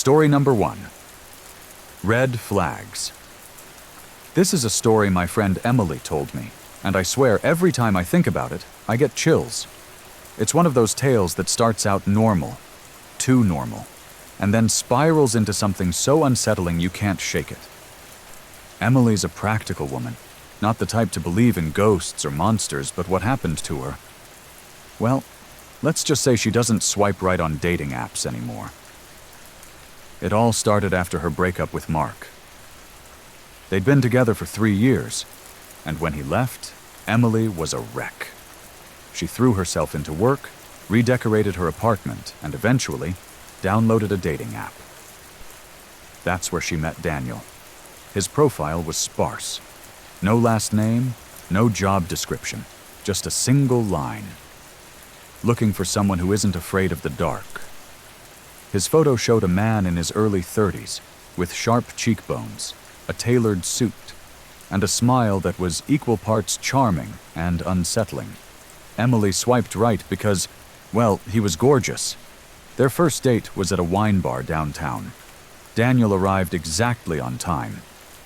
Story number 1. Red Flags. This is a story my friend Emily told me, and I swear every time I think about it, I get chills. It's one of those tales that starts out normal, too normal, and then spirals into something so unsettling you can't shake it. Emily's a practical woman, not the type to believe in ghosts or monsters, but what happened to her? Well, let's just say she doesn't swipe right on dating apps anymore. It all started after her breakup with Mark. They'd been together for 3 years, and when he left, Emily was a wreck. She threw herself into work, redecorated her apartment, and eventually downloaded a dating app. That's where she met Daniel. His profile was sparse. No last name, no job description, just a single line. Looking for someone who isn't afraid of the dark. His photo showed a man in his early 30s, with sharp cheekbones, a tailored suit, and a smile that was equal parts charming and unsettling. Emily swiped right because, well, he was gorgeous. Their first date was at a wine bar downtown. Daniel arrived exactly on time.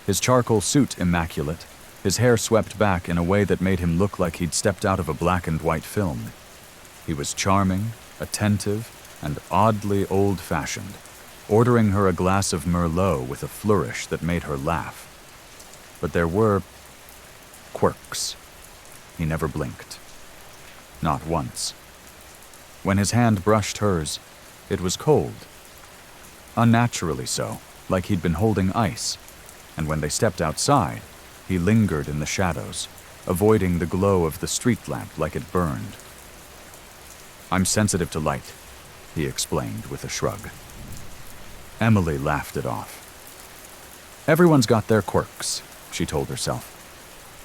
His charcoal suit immaculate, his hair swept back in a way that made him look like he'd stepped out of a black and white film. He was charming, attentive, and oddly old-fashioned, ordering her a glass of Merlot with a flourish that made her laugh. But there were quirks. He never blinked. Not once. When his hand brushed hers, it was cold. Unnaturally so, like he'd been holding ice. And when they stepped outside, he lingered in the shadows, avoiding the glow of the street lamp like it burned. "I'm sensitive to light," he explained with a shrug. Emily laughed it off. Everyone's got their quirks, she told herself.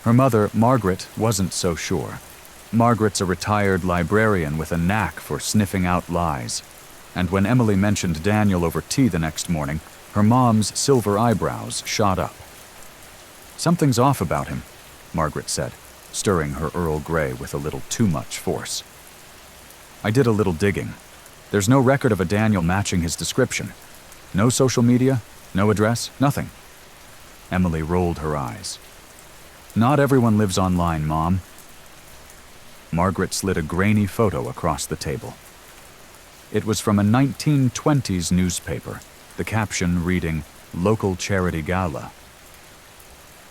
Her mother, Margaret, wasn't so sure. Margaret's a retired librarian with a knack for sniffing out lies. And when Emily mentioned Daniel over tea the next morning, her mom's silver eyebrows shot up. "Something's off about him," Margaret said, stirring her Earl Grey with a little too much force. I did a little digging. There's no record of a Daniel matching his description. No social media, no address, nothing. Emily rolled her eyes. "Not everyone lives online, Mom." Margaret slid a grainy photo across the table. It was from a 1920s newspaper, the caption reading, "Local Charity Gala."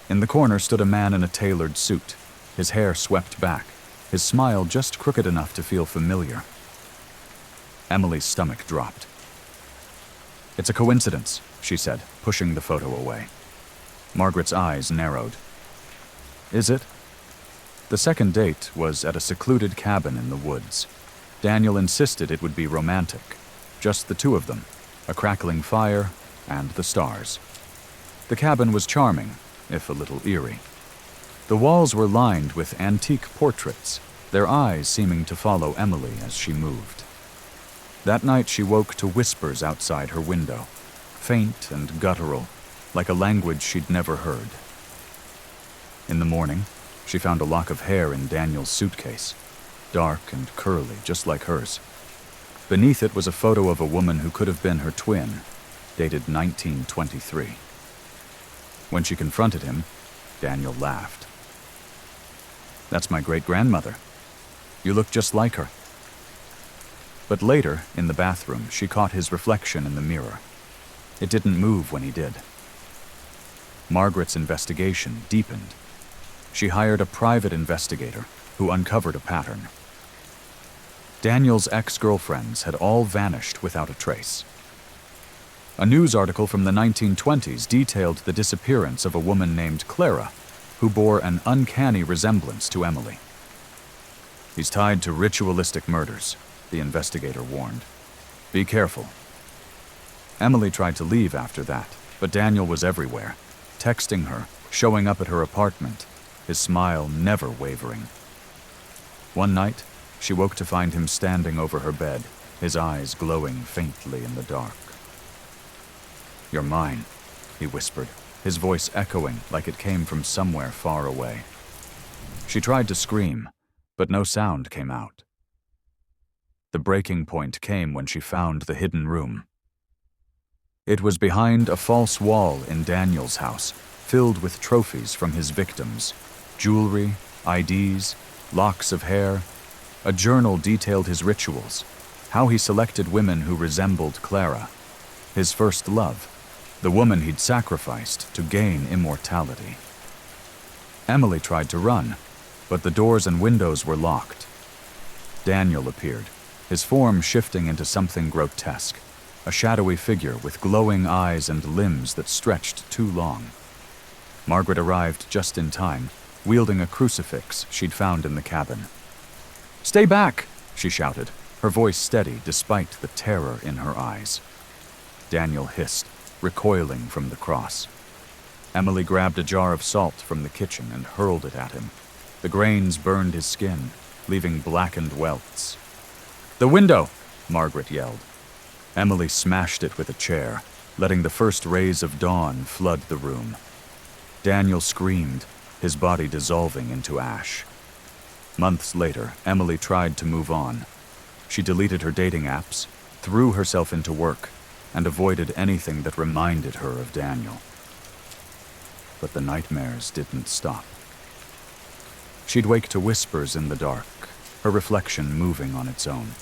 In the corner stood a man in a tailored suit, his hair swept back, his smile just crooked enough to feel familiar. Emily's stomach dropped. "It's a coincidence," she said, pushing the photo away. Margaret's eyes narrowed. "Is it?" The second date was at a secluded cabin in the woods. Daniel insisted it would be romantic. Just the two of them, a crackling fire, and the stars. The cabin was charming, if a little eerie. The walls were lined with antique portraits, their eyes seeming to follow Emily as she moved. That night she woke to whispers outside her window, faint and guttural, like a language she'd never heard. In the morning, she found a lock of hair in Daniel's suitcase, dark and curly, just like hers. Beneath it was a photo of a woman who could have been her twin, dated 1923. When she confronted him, Daniel laughed. "That's my great-grandmother. You look just like her." But later, in the bathroom, she caught his reflection in the mirror. It didn't move when he did. Margaret's investigation deepened. She hired a private investigator who uncovered a pattern. Daniel's ex-girlfriends had all vanished without a trace. A news article from the 1920s detailed the disappearance of a woman named Clara, who bore an uncanny resemblance to Emily. "He's tied to ritualistic murders," the investigator warned. "Be careful." Emily tried to leave after that, but Daniel was everywhere, texting her, showing up at her apartment, his smile never wavering. One night, she woke to find him standing over her bed, his eyes glowing faintly in the dark. "You're mine," he whispered, his voice echoing like it came from somewhere far away. She tried to scream, but no sound came out. The breaking point came when she found the hidden room. It was behind a false wall in Daniel's house, filled with trophies from his victims. Jewelry, IDs, locks of hair. A journal detailed his rituals, how he selected women who resembled Clara, his first love, the woman he'd sacrificed to gain immortality. Emily tried to run, but the doors and windows were locked. Daniel appeared, his form shifting into something grotesque, a shadowy figure with glowing eyes and limbs that stretched too long. Margaret arrived just in time, wielding a crucifix she'd found in the cabin. "Stay back!" she shouted, her voice steady despite the terror in her eyes. Daniel hissed, recoiling from the cross. Emily grabbed a jar of salt from the kitchen and hurled it at him. The grains burned his skin, leaving blackened welts. "The window!" Margaret yelled. Emily smashed it with a chair, letting the first rays of dawn flood the room. Daniel screamed, his body dissolving into ash. Months later, Emily tried to move on. She deleted her dating apps, threw herself into work, and avoided anything that reminded her of Daniel. But the nightmares didn't stop. She'd wake to whispers in the dark, her reflection moving on its own.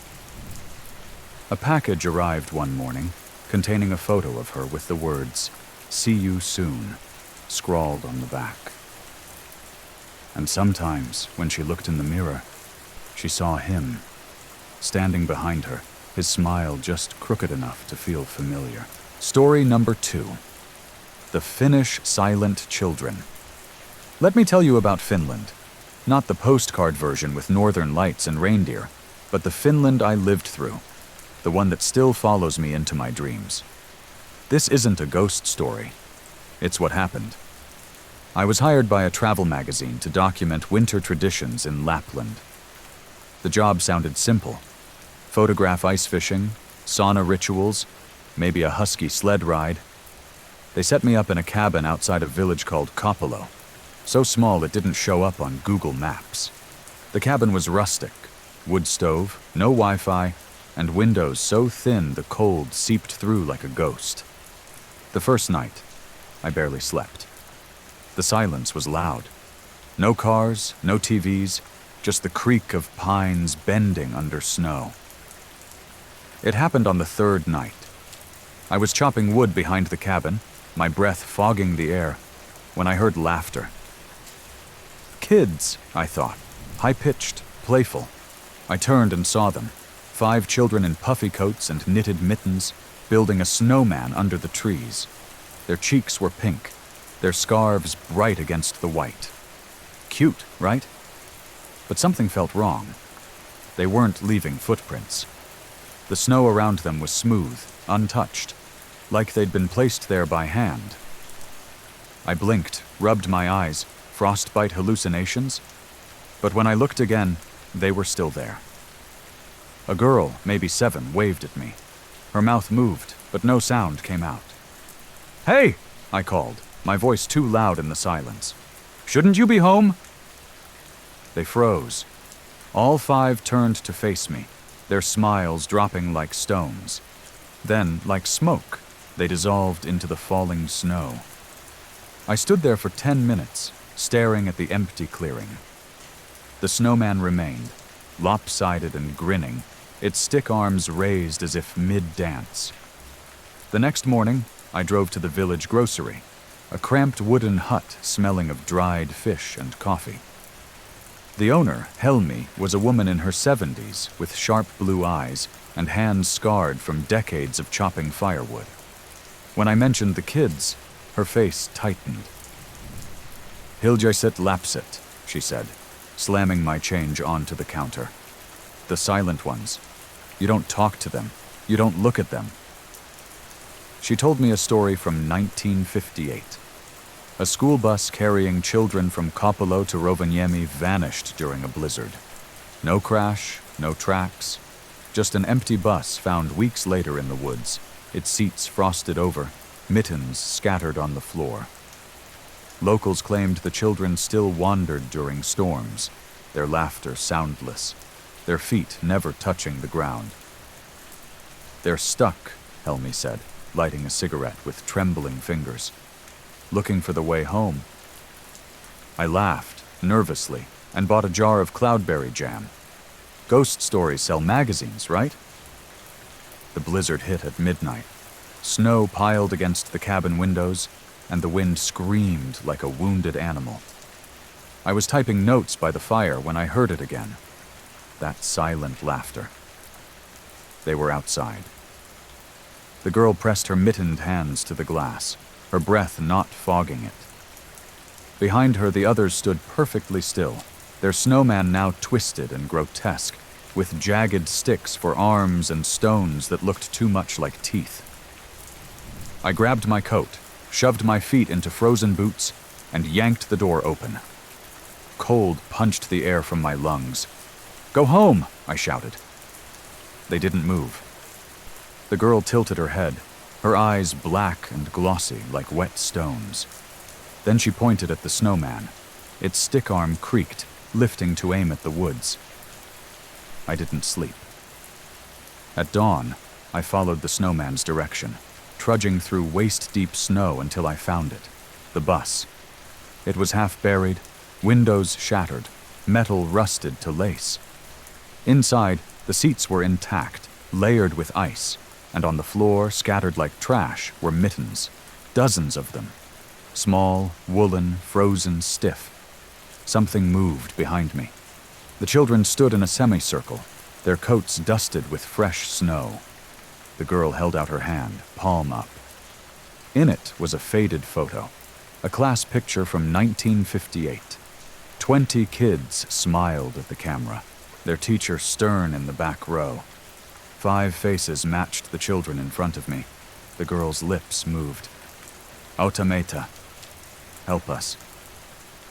A package arrived one morning, containing a photo of her with the words, "See you soon," scrawled on the back. And sometimes, when she looked in the mirror, she saw him, standing behind her, his smile just crooked enough to feel familiar. Story number 2. The Finnish Silent Children. Let me tell you about Finland. Not the postcard version with northern lights and reindeer, but the Finland I lived through, the one that still follows me into my dreams. This isn't a ghost story. It's what happened. I was hired by a travel magazine to document winter traditions in Lapland. The job sounded simple. Photograph ice fishing, sauna rituals, maybe a husky sled ride. They set me up in a cabin outside a village called Kapalo, so small it didn't show up on Google Maps. The cabin was rustic, wood stove, no Wi-Fi, and windows so thin the cold seeped through like a ghost. The first night, I barely slept. The silence was loud. No cars, no TVs, just the creak of pines bending under snow. It happened on the third night. I was chopping wood behind the cabin, my breath fogging the air, when I heard laughter. Kids, I thought, high-pitched, playful. I turned and saw them, 5 children in puffy coats and knitted mittens, building a snowman under the trees. Their cheeks were pink, their scarves bright against the white. Cute, right? But something felt wrong. They weren't leaving footprints. The snow around them was smooth, untouched, like they'd been placed there by hand. I blinked, rubbed my eyes, frostbite hallucinations? But when I looked again, they were still there. A girl, maybe 7, waved at me. Her mouth moved, but no sound came out. "Hey!" I called, my voice too loud in the silence. "Shouldn't you be home?" They froze. All 5 turned to face me, their smiles dropping like stones. Then, like smoke, they dissolved into the falling snow. I stood there for 10 minutes, staring at the empty clearing. The snowman remained, lopsided and grinning, its stick arms raised as if mid-dance. The next morning, I drove to the village grocery, a cramped wooden hut smelling of dried fish and coffee. The owner, Helmi, was a woman in her 70s with sharp blue eyes and hands scarred from decades of chopping firewood. When I mentioned the kids, her face tightened. "Hiljaset lapset," she said, slamming my change onto the counter. "The silent ones. You don't talk to them. You don't look at them." She told me a story from 1958. A school bus carrying children from Kapalo to Rovaniemi vanished during a blizzard. No crash, no tracks, just an empty bus found weeks later in the woods, its seats frosted over, mittens scattered on the floor. Locals claimed the children still wandered during storms, their laughter soundless, their feet never touching the ground. "They're stuck," Helmi said, lighting a cigarette with trembling fingers. Looking for the way home. I laughed, nervously, and bought a jar of cloudberry jam. Ghost stories sell magazines, right? The blizzard hit at midnight. Snow piled against the cabin windows, and the wind screamed like a wounded animal. I was typing notes by the fire when I heard it again. That silent laughter. They were outside. The girl pressed her mittened hands to the glass, her breath not fogging it. Behind her, the others stood perfectly still, their snowman now twisted and grotesque, with jagged sticks for arms and stones that looked too much like teeth. I grabbed my coat, shoved my feet into frozen boots, and yanked the door open. Cold punched the air from my lungs. "Go home!" I shouted. They didn't move. The girl tilted her head, her eyes black and glossy like wet stones. Then she pointed at the snowman. Its stick arm creaked, lifting to aim at the woods. I didn't sleep. At dawn, I followed the snowman's direction, trudging through waist-deep snow until I found it, the bus. It was half buried, windows shattered, metal rusted to lace. Inside, the seats were intact, layered with ice, and on the floor, scattered like trash, were mittens, dozens of them. Small, woolen, frozen, stiff. Something moved behind me. The children stood in a semicircle, their coats dusted with fresh snow. The girl held out her hand, palm up. In it was a faded photo, a class picture from 1958. 20 kids smiled at the camera, their teacher stern in the back row. 5 faces matched the children in front of me. The girl's lips moved. "Automata. Help us."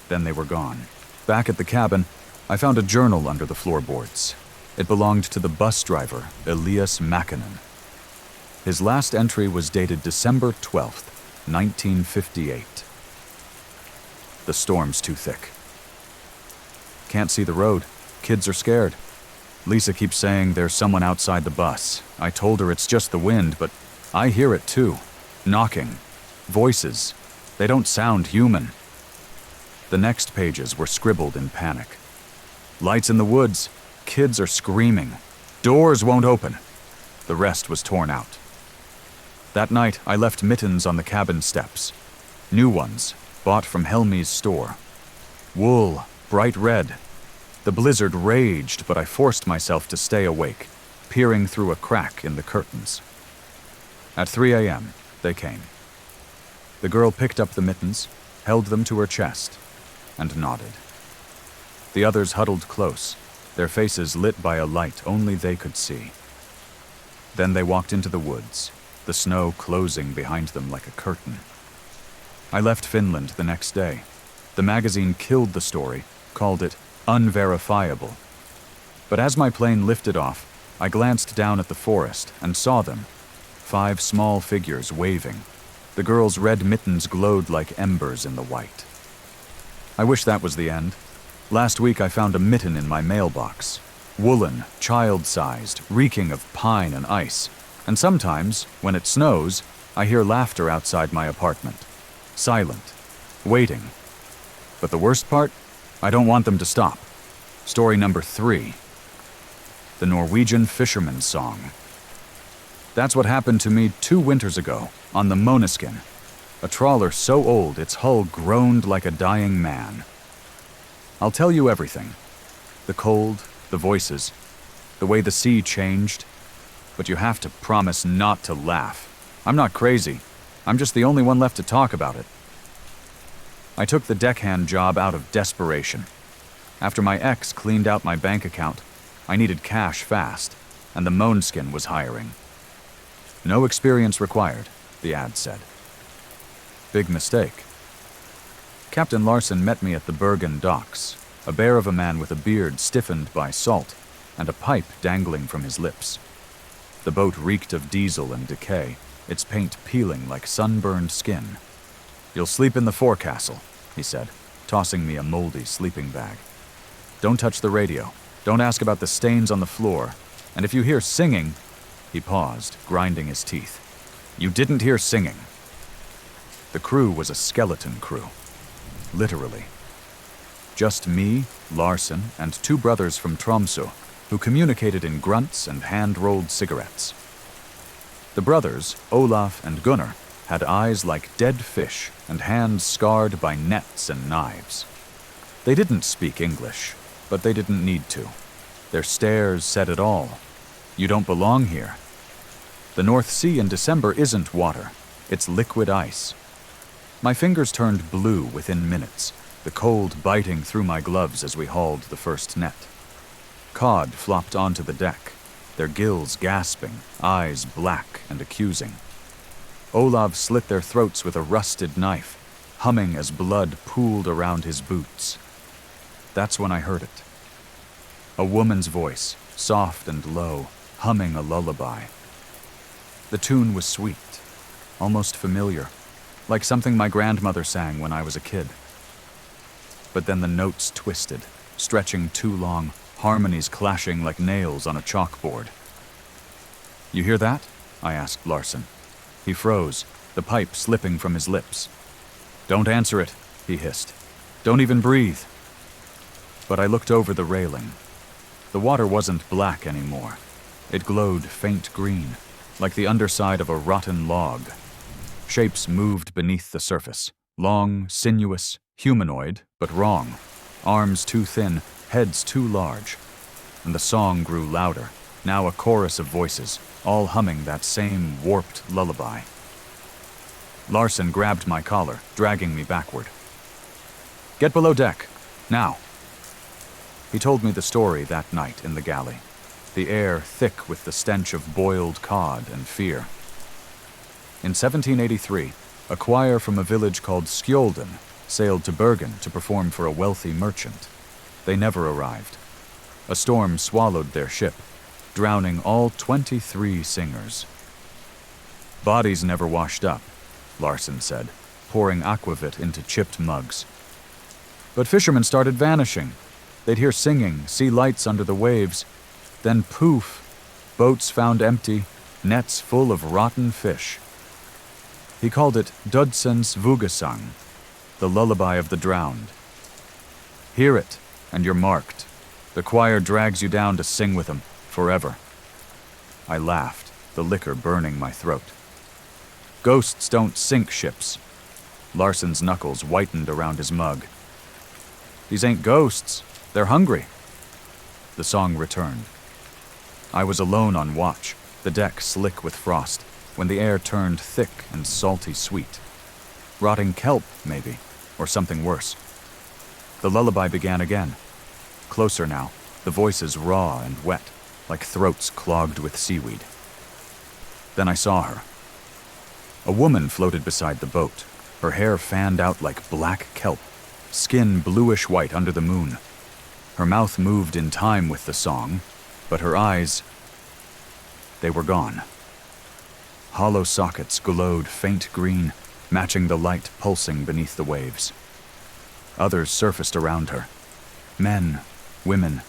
Then they were gone. Back at the cabin, I found a journal under the floorboards. It belonged to the bus driver, Elias Mäkinen. His last entry was dated December 12th, 1958. "The storm's too thick. Can't see the road. Kids are scared. Lisa keeps saying there's someone outside the bus. I told her it's just the wind, but I hear it too. Knocking. Voices. They don't sound human." The next pages were scribbled in panic. "Lights in the woods. Kids are screaming. Doors won't open." The rest was torn out. That night, I left mittens on the cabin steps. New ones, bought from Helmi's store. Wool, bright red. The blizzard raged, but I forced myself to stay awake, peering through a crack in the curtains. At 3 a.m., they came. The girl picked up the mittens, held them to her chest, and nodded. The others huddled close, their faces lit by a light only they could see. Then they walked into the woods, the snow closing behind them like a curtain. I left Finland the next day. The magazine killed the story, called it unverifiable. But as my plane lifted off, I glanced down at the forest and saw them, 5 small figures waving. The girl's red mittens glowed like embers in the white. I wish that was the end. Last week I found a mitten in my mailbox. Woolen, child-sized, reeking of pine and ice. And sometimes, when it snows, I hear laughter outside my apartment. Silent. Waiting. But the worst part? I don't want them to stop. Story number 3. The Norwegian Fisherman song. That's what happened to me 2 winters ago, on the Måneskin. A trawler so old its hull groaned like a dying man. I'll tell you everything. The cold, the voices, the way the sea changed. But you have to promise not to laugh. I'm not crazy. I'm just the only one left to talk about it. I took the deckhand job out of desperation. After my ex cleaned out my bank account, I needed cash fast, and the Måneskin was hiring. No experience required, the ad said. Big mistake. Captain Larson met me at the Bergen docks, a bear of a man with a beard stiffened by salt and a pipe dangling from his lips. The boat reeked of diesel and decay, its paint peeling like sunburned skin. "You'll sleep in the forecastle," he said, tossing me a moldy sleeping bag. "Don't touch the radio. Don't ask about the stains on the floor. And if you hear singing..." He paused, grinding his teeth. You didn't hear singing. The crew was a skeleton crew. Literally. Just me, Larson, and two brothers from Tromsø, who communicated in grunts and hand-rolled cigarettes. The brothers, Olaf and Gunnar, had eyes like dead fish and hands scarred by nets and knives. They didn't speak English, but they didn't need to. Their stares said it all. You don't belong here. The North Sea in December isn't water, it's liquid ice. My fingers turned blue within minutes, the cold biting through my gloves as we hauled the first net. Cod flopped onto the deck, their gills gasping, eyes black and accusing. Olav slit their throats with a rusted knife, humming as blood pooled around his boots. That's when I heard it. A woman's voice, soft and low, humming a lullaby. The tune was sweet, almost familiar, like something my grandmother sang when I was a kid. But then the notes twisted, stretching too long, harmonies clashing like nails on a chalkboard. You hear that? I asked Larson. He froze, the pipe slipping from his lips. Don't answer it, he hissed. Don't even breathe. But I looked over the railing. The water wasn't black anymore. It glowed faint green, like the underside of a rotten log. Shapes moved beneath the surface, long, sinuous, humanoid, but wrong. Arms too thin, heads too large. And the song grew louder, now a chorus of voices, all humming that same warped lullaby. Larson grabbed my collar, dragging me backward. Get below deck, now. He told me the story that night in the galley, the air thick with the stench of boiled cod and fear. In 1783, a choir from a village called Skjolden sailed to Bergen to perform for a wealthy merchant. They never arrived. A storm swallowed their ship, drowning all 23 singers. Bodies never washed up, Larson said, pouring aquavit into chipped mugs. But fishermen started vanishing. They'd hear singing, see lights under the waves. Then poof, boats found empty, nets full of rotten fish. He called it Dødsens vugesang, the lullaby of the drowned. Hear it, and you're marked. The choir drags you down to sing with them, forever. I laughed, the liquor burning my throat. Ghosts don't sink ships. Larson's knuckles whitened around his mug. These ain't ghosts. They're hungry. The song returned. I was alone on watch, the deck slick with frost, when the air turned thick and salty sweet. Rotting kelp, maybe, or something worse. The lullaby began again. Closer now, the voices raw and wet, like throats clogged with seaweed. Then I saw her. A woman floated beside the boat, her hair fanned out like black kelp, skin bluish-white under the moon. Her mouth moved in time with the song, but her eyes, they were gone. Hollow sockets glowed faint green, matching the light pulsing beneath the waves. Others surfaced around her. Men, women,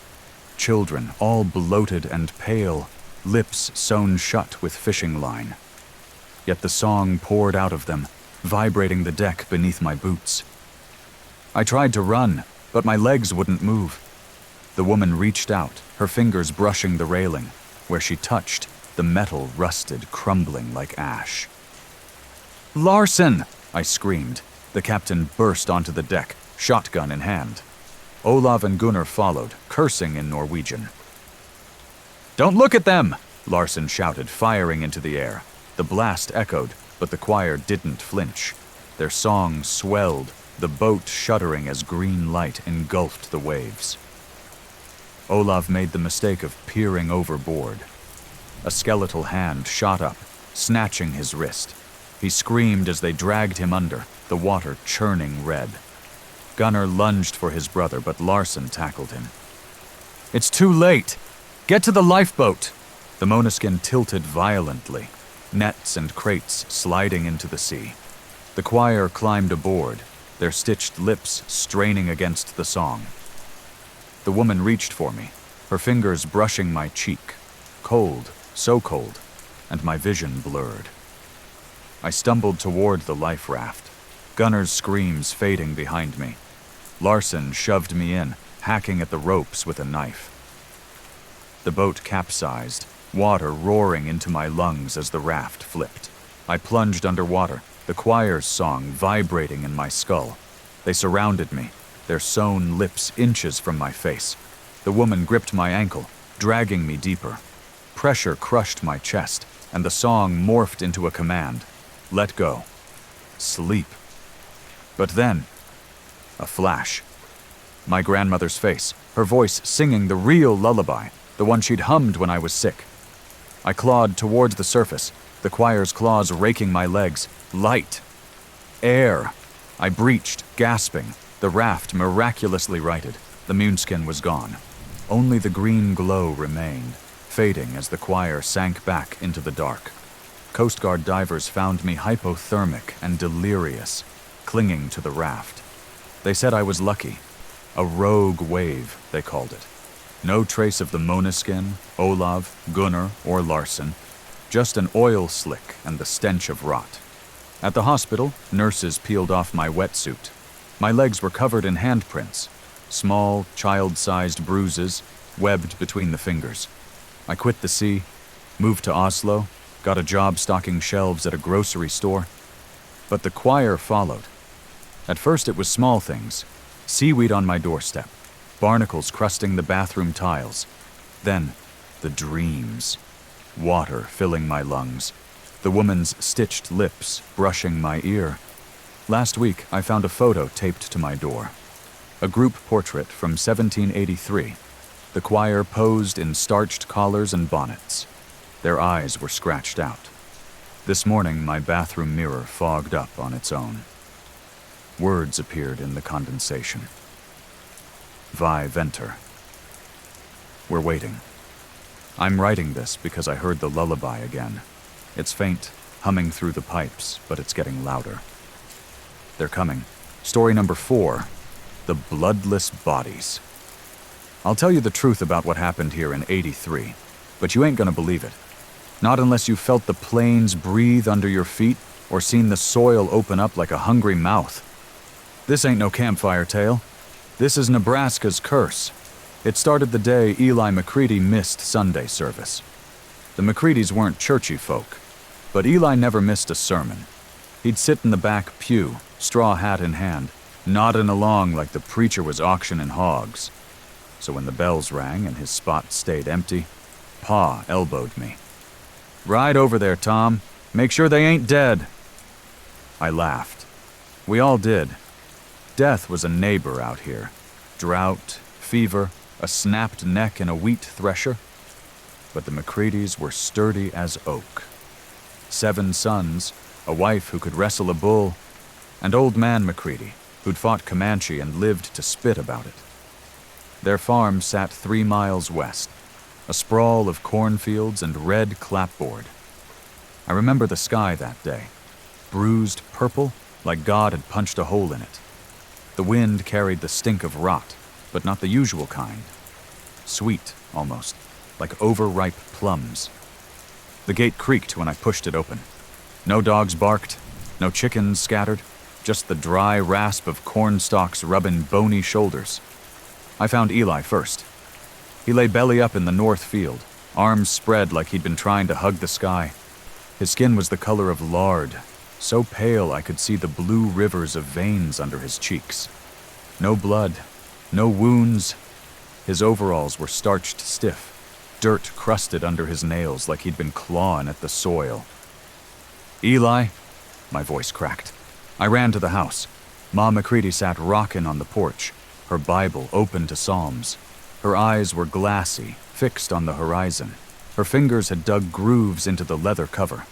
children, all bloated and pale, lips sewn shut with fishing line. Yet the song poured out of them, vibrating the deck beneath my boots. I tried to run, but my legs wouldn't move. The woman reached out, her fingers brushing the railing. Where she touched, the metal rusted, crumbling like ash. Larson! I screamed. The captain burst onto the deck, shotgun in hand. Olav and Gunnar followed, cursing in Norwegian. Don't look at them! Larson shouted, firing into the air. The blast echoed, but the choir didn't flinch. Their song swelled, the boat shuddering as green light engulfed the waves. Olav made the mistake of peering overboard. A skeletal hand shot up, snatching his wrist. He screamed as they dragged him under, the water churning red. Gunnar lunged for his brother, but Larson tackled him. It's too late! Get to the lifeboat! The Måneskin tilted violently, nets and crates sliding into the sea. The choir climbed aboard, their stitched lips straining against the song. The woman reached for me, her fingers brushing my cheek, cold, so cold, and my vision blurred. I stumbled toward the life raft, Gunner's screams fading behind me. Larson shoved me in, hacking at the ropes with a knife. The boat capsized, water roaring into my lungs as the raft flipped. I plunged underwater, the choir's song vibrating in my skull. They surrounded me, their sewn lips inches from my face. The woman gripped my ankle, dragging me deeper. Pressure crushed my chest, and the song morphed into a command. Let go. Sleep. But then, a flash. My grandmother's face, her voice singing the real lullaby, the one she'd hummed when I was sick. I clawed towards the surface, the choir's claws raking my legs. Light. Air. I breached, gasping. The raft miraculously righted. The moonskin was gone. Only the green glow remained, fading as the choir sank back into the dark. Coast Guard divers found me hypothermic and delirious, clinging to the raft. They said I was lucky. A rogue wave, they called it. No trace of the Måneskin, Olav, Gunnar, or Larson. Just an oil slick and the stench of rot. At the hospital, nurses peeled off my wetsuit. My legs were covered in handprints, small, child-sized bruises webbed between the fingers. I quit the sea, moved to Oslo, got a job stocking shelves at a grocery store. But the choir followed. At first it was small things, seaweed on my doorstep, barnacles crusting the bathroom tiles. Then, the dreams. Water filling my lungs, the woman's stitched lips brushing my ear. Last week, I found a photo taped to my door. A group portrait from 1783. The choir posed in starched collars and bonnets. Their eyes were scratched out. This morning, my bathroom mirror fogged up on its own. Words appeared in the condensation. Vi Venter. We're waiting. I'm writing this because I heard the lullaby again. It's faint, humming through the pipes, but it's getting louder. They're coming. Story number 4, The Bloodless Bodies. I'll tell you the truth about what happened here in '83, but you ain't gonna believe it. Not unless you felt the plains breathe under your feet or seen the soil open up like a hungry mouth. This ain't no campfire tale. This is Nebraska's curse. It started the day Eli McCready missed Sunday service. The McCreadys weren't churchy folk, but Eli never missed a sermon. He'd sit in the back pew, straw hat in hand, nodding along like the preacher was auctioning hogs. So when the bells rang and his spot stayed empty, Pa elbowed me. "Ride over there, Tom. Make sure they ain't dead." I laughed. We all did. Death was a neighbor out here. Drought, fever, a snapped neck and a wheat thresher. But the McCreadys were sturdy as oak. 7 sons, a wife who could wrestle a bull, and old man McCready, who'd fought Comanche and lived to spit about it. Their farm sat 3 miles west, a sprawl of cornfields and red clapboard. I remember the sky that day, bruised purple like God had punched a hole in it. The wind carried the stink of rot, but not the usual kind. Sweet, almost, like overripe plums. The gate creaked when I pushed it open. No dogs barked, no chickens scattered, just the dry rasp of corn stalks rubbing bony shoulders. I found Eli first. He lay belly up in the north field, arms spread like he'd been trying to hug the sky. His skin was the color of lard, so pale I could see the blue rivers of veins under his cheeks. No blood, no wounds. His overalls were starched stiff, dirt crusted under his nails like he'd been clawing at the soil. "Eli," my voice cracked. I ran to the house. Ma McCready sat rockin' on the porch, her Bible open to Psalms. Her eyes were glassy, fixed on the horizon. Her fingers had dug grooves into the leather cover.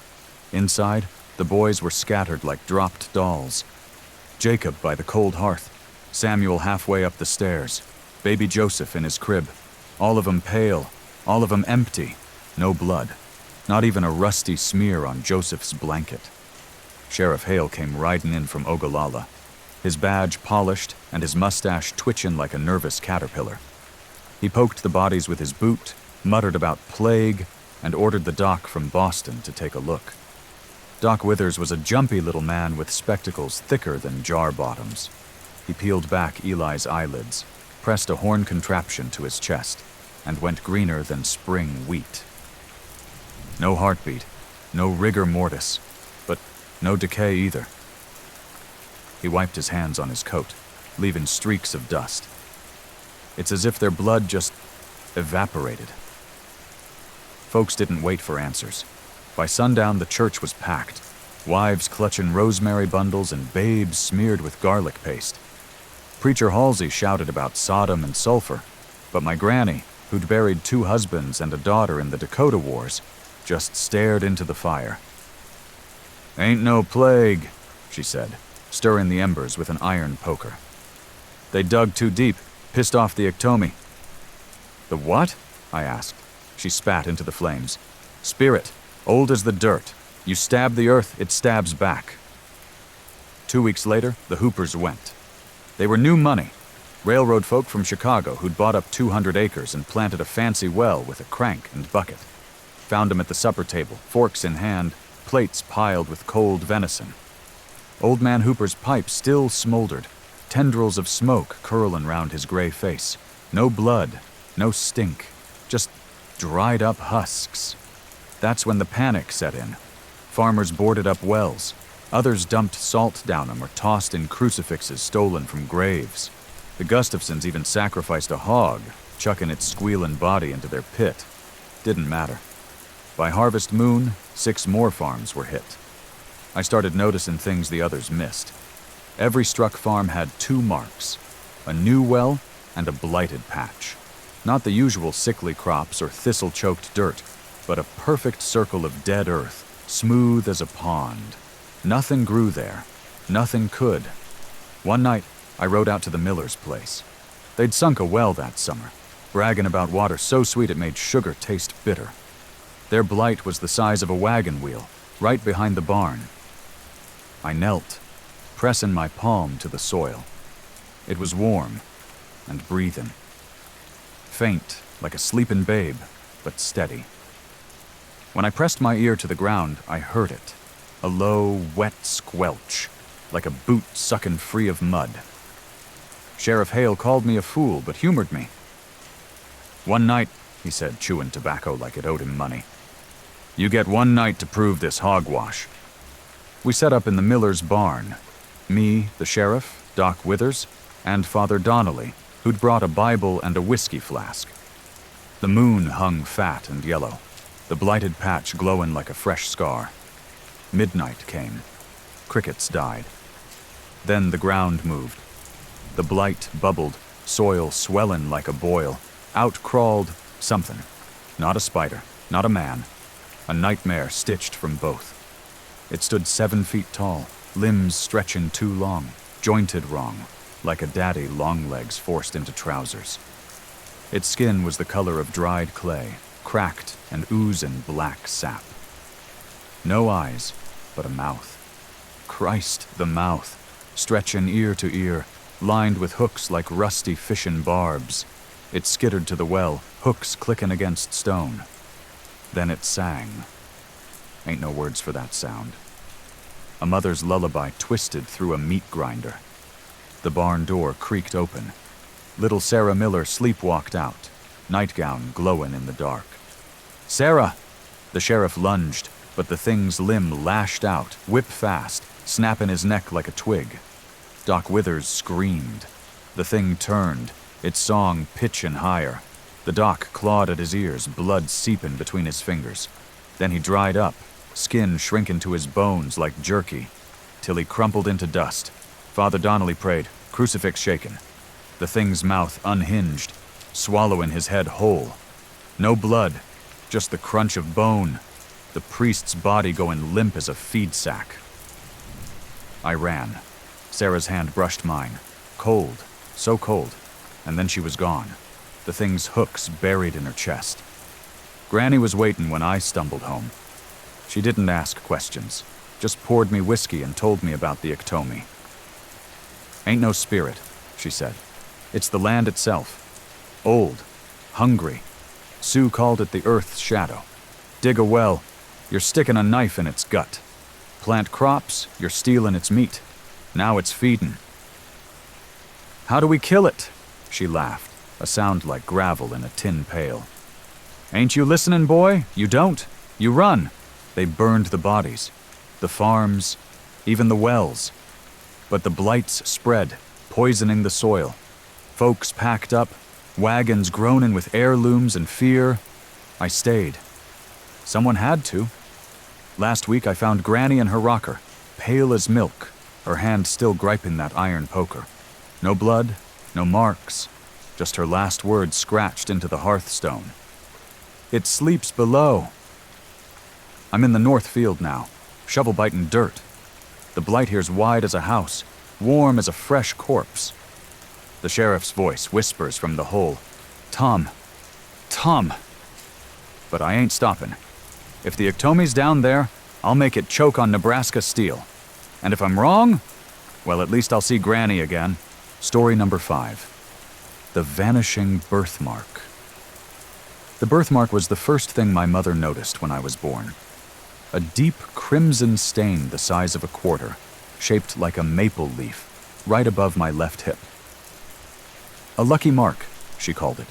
Inside, the boys were scattered like dropped dolls. Jacob by the cold hearth, Samuel halfway up the stairs, baby Joseph in his crib, all of 'em pale, all of 'em empty, no blood, not even a rusty smear on Joseph's blanket. Sheriff Hale came riding in from Ogallala, his badge polished and his mustache twitching like a nervous caterpillar. He poked the bodies with his boot, muttered about plague, and ordered the doc from Boston to take a look. Doc Withers was a jumpy little man with spectacles thicker than jar bottoms. He peeled back Eli's eyelids, pressed a horn contraption to his chest, and went greener than spring wheat. No heartbeat, no rigor mortis, but no decay either. He wiped his hands on his coat, leaving streaks of dust. It's as if their blood just evaporated. Folks didn't wait for answers. By sundown, the church was packed, wives clutching rosemary bundles and babes smeared with garlic paste. Preacher Halsey shouted about Sodom and sulfur, but my granny, who'd buried 2 husbands and a daughter in the Dakota Wars, just stared into the fire. "Ain't no plague," she said, stirring the embers with an iron poker. "They dug too deep, pissed off the ectomy." "The what?" I asked. She spat into the flames. "Spirit, old as the dirt. You stab the earth, it stabs back." 2 weeks later, the Hoopers went. They were new money. Railroad folk from Chicago who'd bought up 200 acres and planted a fancy well with a crank and bucket. Found them at the supper table, forks in hand, plates piled with cold venison. Old Man Hooper's pipe still smoldered, tendrils of smoke curling round his gray face. No blood, no stink, just dried up husks. That's when the panic set in. Farmers boarded up wells. Others dumped salt down them or tossed in crucifixes stolen from graves. The Gustafsons even sacrificed a hog, chucking its squealing body into their pit. Didn't matter. By harvest moon, 6 more farms were hit. I started noticing things the others missed. Every struck farm had 2 marks, a new well and a blighted patch. Not the usual sickly crops or thistle-choked dirt, but a perfect circle of dead earth, smooth as a pond. Nothing grew there. Nothing could. One night, I rode out to the miller's place. They'd sunk a well that summer, bragging about water so sweet it made sugar taste bitter. Their blight was the size of a wagon wheel, right behind the barn. I knelt, pressing my palm to the soil. It was warm and breathing. Faint, like a sleeping babe, but steady. When I pressed my ear to the ground, I heard it. A low, wet squelch, like a boot sucking free of mud. Sheriff Hale called me a fool, but humored me. "One night," he said, chewing tobacco like it owed him money. "You get 1 night to prove this hogwash." We set up in the miller's barn. Me, the sheriff, Doc Withers, and Father Donnelly, who'd brought a Bible and a whiskey flask. The moon hung fat and yellow, the blighted patch glowing like a fresh scar. Midnight came. Crickets died. Then the ground moved. The blight bubbled, soil swelling like a boil. Out crawled something. Not a spider, not a man. A nightmare stitched from both. It stood 7 feet tall, limbs stretching too long, jointed wrong, like a daddy longlegs forced into trousers. Its skin was the color of dried clay, cracked and oozing black sap. No eyes, but a mouth. Christ, the mouth, stretching ear to ear, lined with hooks like rusty fishing barbs. It skittered to the well, hooks clicking against stone. Then it sang. Ain't no words for that sound. A mother's lullaby twisted through a meat grinder. The barn door creaked open. Little Sarah Miller sleepwalked out, nightgown glowing in the dark. "Sarah!" The sheriff lunged, but the thing's limb lashed out, whip fast, snapping his neck like a twig. Doc Withers screamed. The thing turned, its song pitching higher. The doc clawed at his ears, blood seeping between his fingers. Then he dried up, skin shrinking to his bones like jerky, till he crumpled into dust. Father Donnelly prayed, crucifix shaken. The thing's mouth unhinged, swallowing his head whole. No blood, just the crunch of bone. The priest's body going limp as a feed sack. I ran. Sarah's hand brushed mine. Cold, so cold. And then she was gone. The thing's hooks buried in her chest. Granny was waiting when I stumbled home. She didn't ask questions, just poured me whiskey and told me about the ectomy. "Ain't no spirit," she said. "It's the land itself. Old, hungry. Sue called it the Earth's shadow. Dig a well, you're sticking a knife in its gut. plant crops, you're stealing its meat. Now it's feeding. How do we kill it? She laughed, a sound like gravel in a tin pail. Ain't you listening, boy? You don't. You run. They burned the bodies, the farms, even the wells. But the blights spread, poisoning the soil. Folks packed up, wagons groaning with heirlooms and fear. I stayed. Someone had to. Last week I found Granny in her rocker, pale as milk, her hand still griping that iron poker. No blood, no marks, just her last words scratched into the hearthstone. It sleeps below. I'm in the north field now, shovel-biting dirt. The blight here's wide as a house, warm as a fresh corpse. The sheriff's voice whispers from the hole, Tom, Tom. But I ain't stopping. If the Iktomi's down there, I'll make it choke on Nebraska steel. And if I'm wrong, well, at least I'll see Granny again. Story number 5. The Vanishing Birthmark. The birthmark was the first thing my mother noticed when I was born. A deep crimson stain the size of a quarter, shaped like a maple leaf, right above my left hip. A lucky mark, she called it.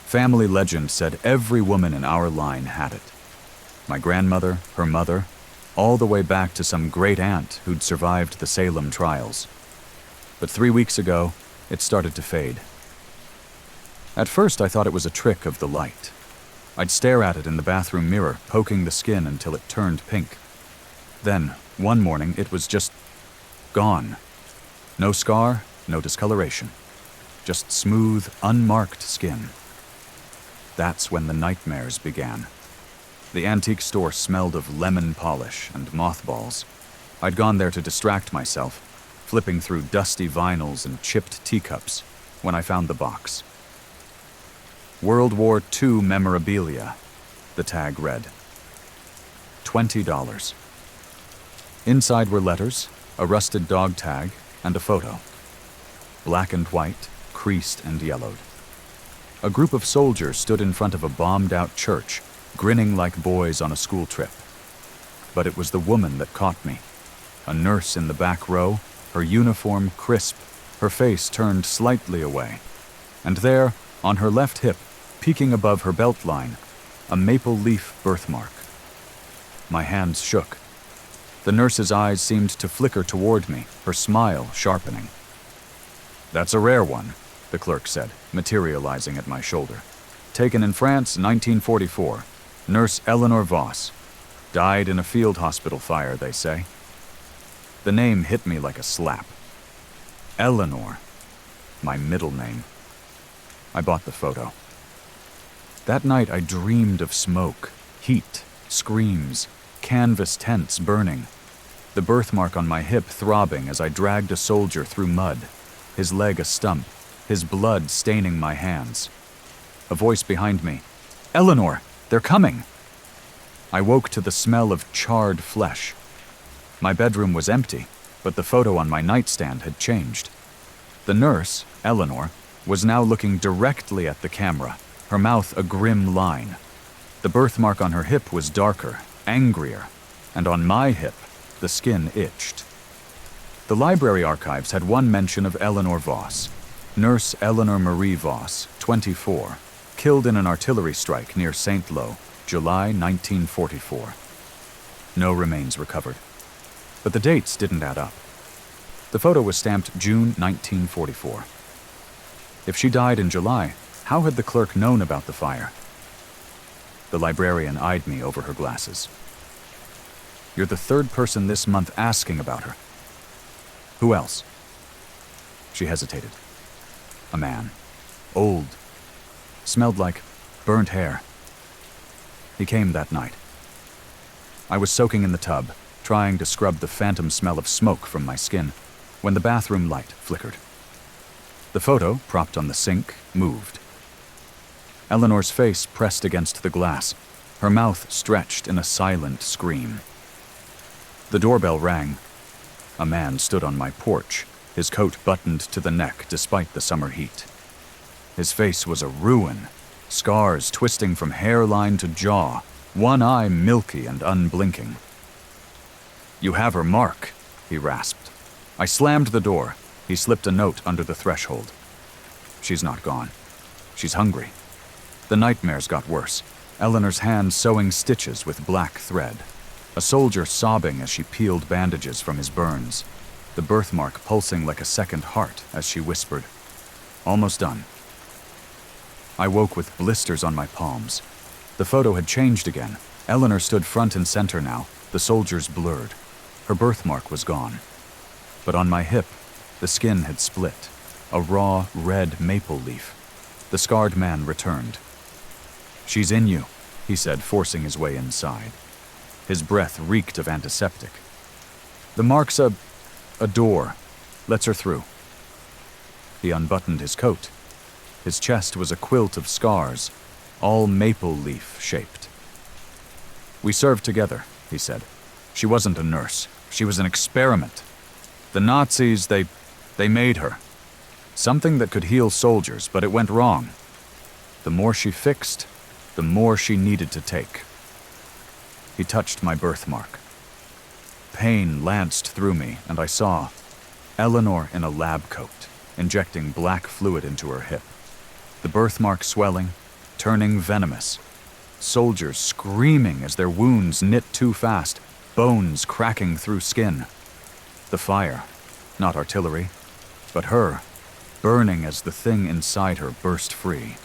Family legend said every woman in our line had it. My grandmother, her mother, all the way back to some great-aunt who'd survived the Salem trials. But 3 weeks ago, it started to fade. At first, I thought it was a trick of the light. I'd stare at it in the bathroom mirror, poking the skin until it turned pink. Then, one morning, it was just gone. No scar, no discoloration. Just smooth, unmarked skin. That's when the nightmares began. The antique store smelled of lemon polish and mothballs. I'd gone there to distract myself, flipping through dusty vinyls and chipped teacups, when I found the box. World War II memorabilia, the tag read. $20. Inside were letters, a rusted dog tag, and a photo. Black and white, creased and yellowed. A group of soldiers stood in front of a bombed-out church, grinning like boys on a school trip. But it was the woman that caught me. A nurse in the back row, her uniform crisp, her face turned slightly away. And there, on her left hip, peeking above her belt line, a maple leaf birthmark. My hands shook. The nurse's eyes seemed to flicker toward me, her smile sharpening. That's a rare one, the clerk said, materializing at my shoulder. Taken in France, 1944. Nurse Eleanor Voss. Died in a field hospital fire, they say. The name hit me like a slap. Eleanor. My middle name. I bought the photo. That night I dreamed of smoke, heat, screams, canvas tents burning, the birthmark on my hip throbbing as I dragged a soldier through mud, his leg a stump, his blood staining my hands. A voice behind me. Eleanor, they're coming! I woke to the smell of charred flesh. My bedroom was empty, but the photo on my nightstand had changed. The nurse, Eleanor, was now looking directly at the camera, her mouth a grim line. The birthmark on her hip was darker, angrier, and on my hip, the skin itched. The library archives had one mention of Eleanor Voss, Nurse Eleanor Marie Voss, 24, killed in an artillery strike near St. Lo, July 1944. No remains recovered. But the dates didn't add up. The photo was stamped June 1944. If she died in July, how had the clerk known about the fire? The librarian eyed me over her glasses. You're the third person this month asking about her. Who else? She hesitated. A man. Old. Smelled like burnt hair. He came that night. I was soaking in the tub, trying to scrub the phantom smell of smoke from my skin, when the bathroom light flickered. The photo, propped on the sink, moved. Eleanor's face pressed against the glass, her mouth stretched in a silent scream. The doorbell rang. A man stood on my porch, his coat buttoned to the neck despite the summer heat. His face was a ruin, scars twisting from hairline to jaw, one eye milky and unblinking. "You have her mark," he rasped. I slammed the door. He slipped a note under the threshold. "She's not gone. She's hungry." The nightmares got worse. Eleanor's hand sewing stitches with black thread. A soldier sobbing as she peeled bandages from his burns. The birthmark pulsing like a second heart as she whispered, "Almost done." I woke with blisters on my palms. The photo had changed again. Eleanor stood front and center now, the soldiers blurred. Her birthmark was gone. But on my hip, the skin had split. A raw, red maple leaf. The scarred man returned. "She's in you," he said, forcing his way inside. His breath reeked of antiseptic. "The mark's a door. Lets her through." He unbuttoned his coat. His chest was a quilt of scars, all maple leaf shaped. "We served together," he said. "She wasn't a nurse. She was an experiment. The Nazis, they made her. Something that could heal soldiers, but it went wrong. The more she fixed, the more she needed to take." He touched my birthmark. Pain lanced through me, and I saw Eleanor in a lab coat, injecting black fluid into her hip. The birthmark swelling, turning venomous. Soldiers screaming as their wounds knit too fast, bones cracking through skin. The fire, not artillery, but her, burning as the thing inside her burst free.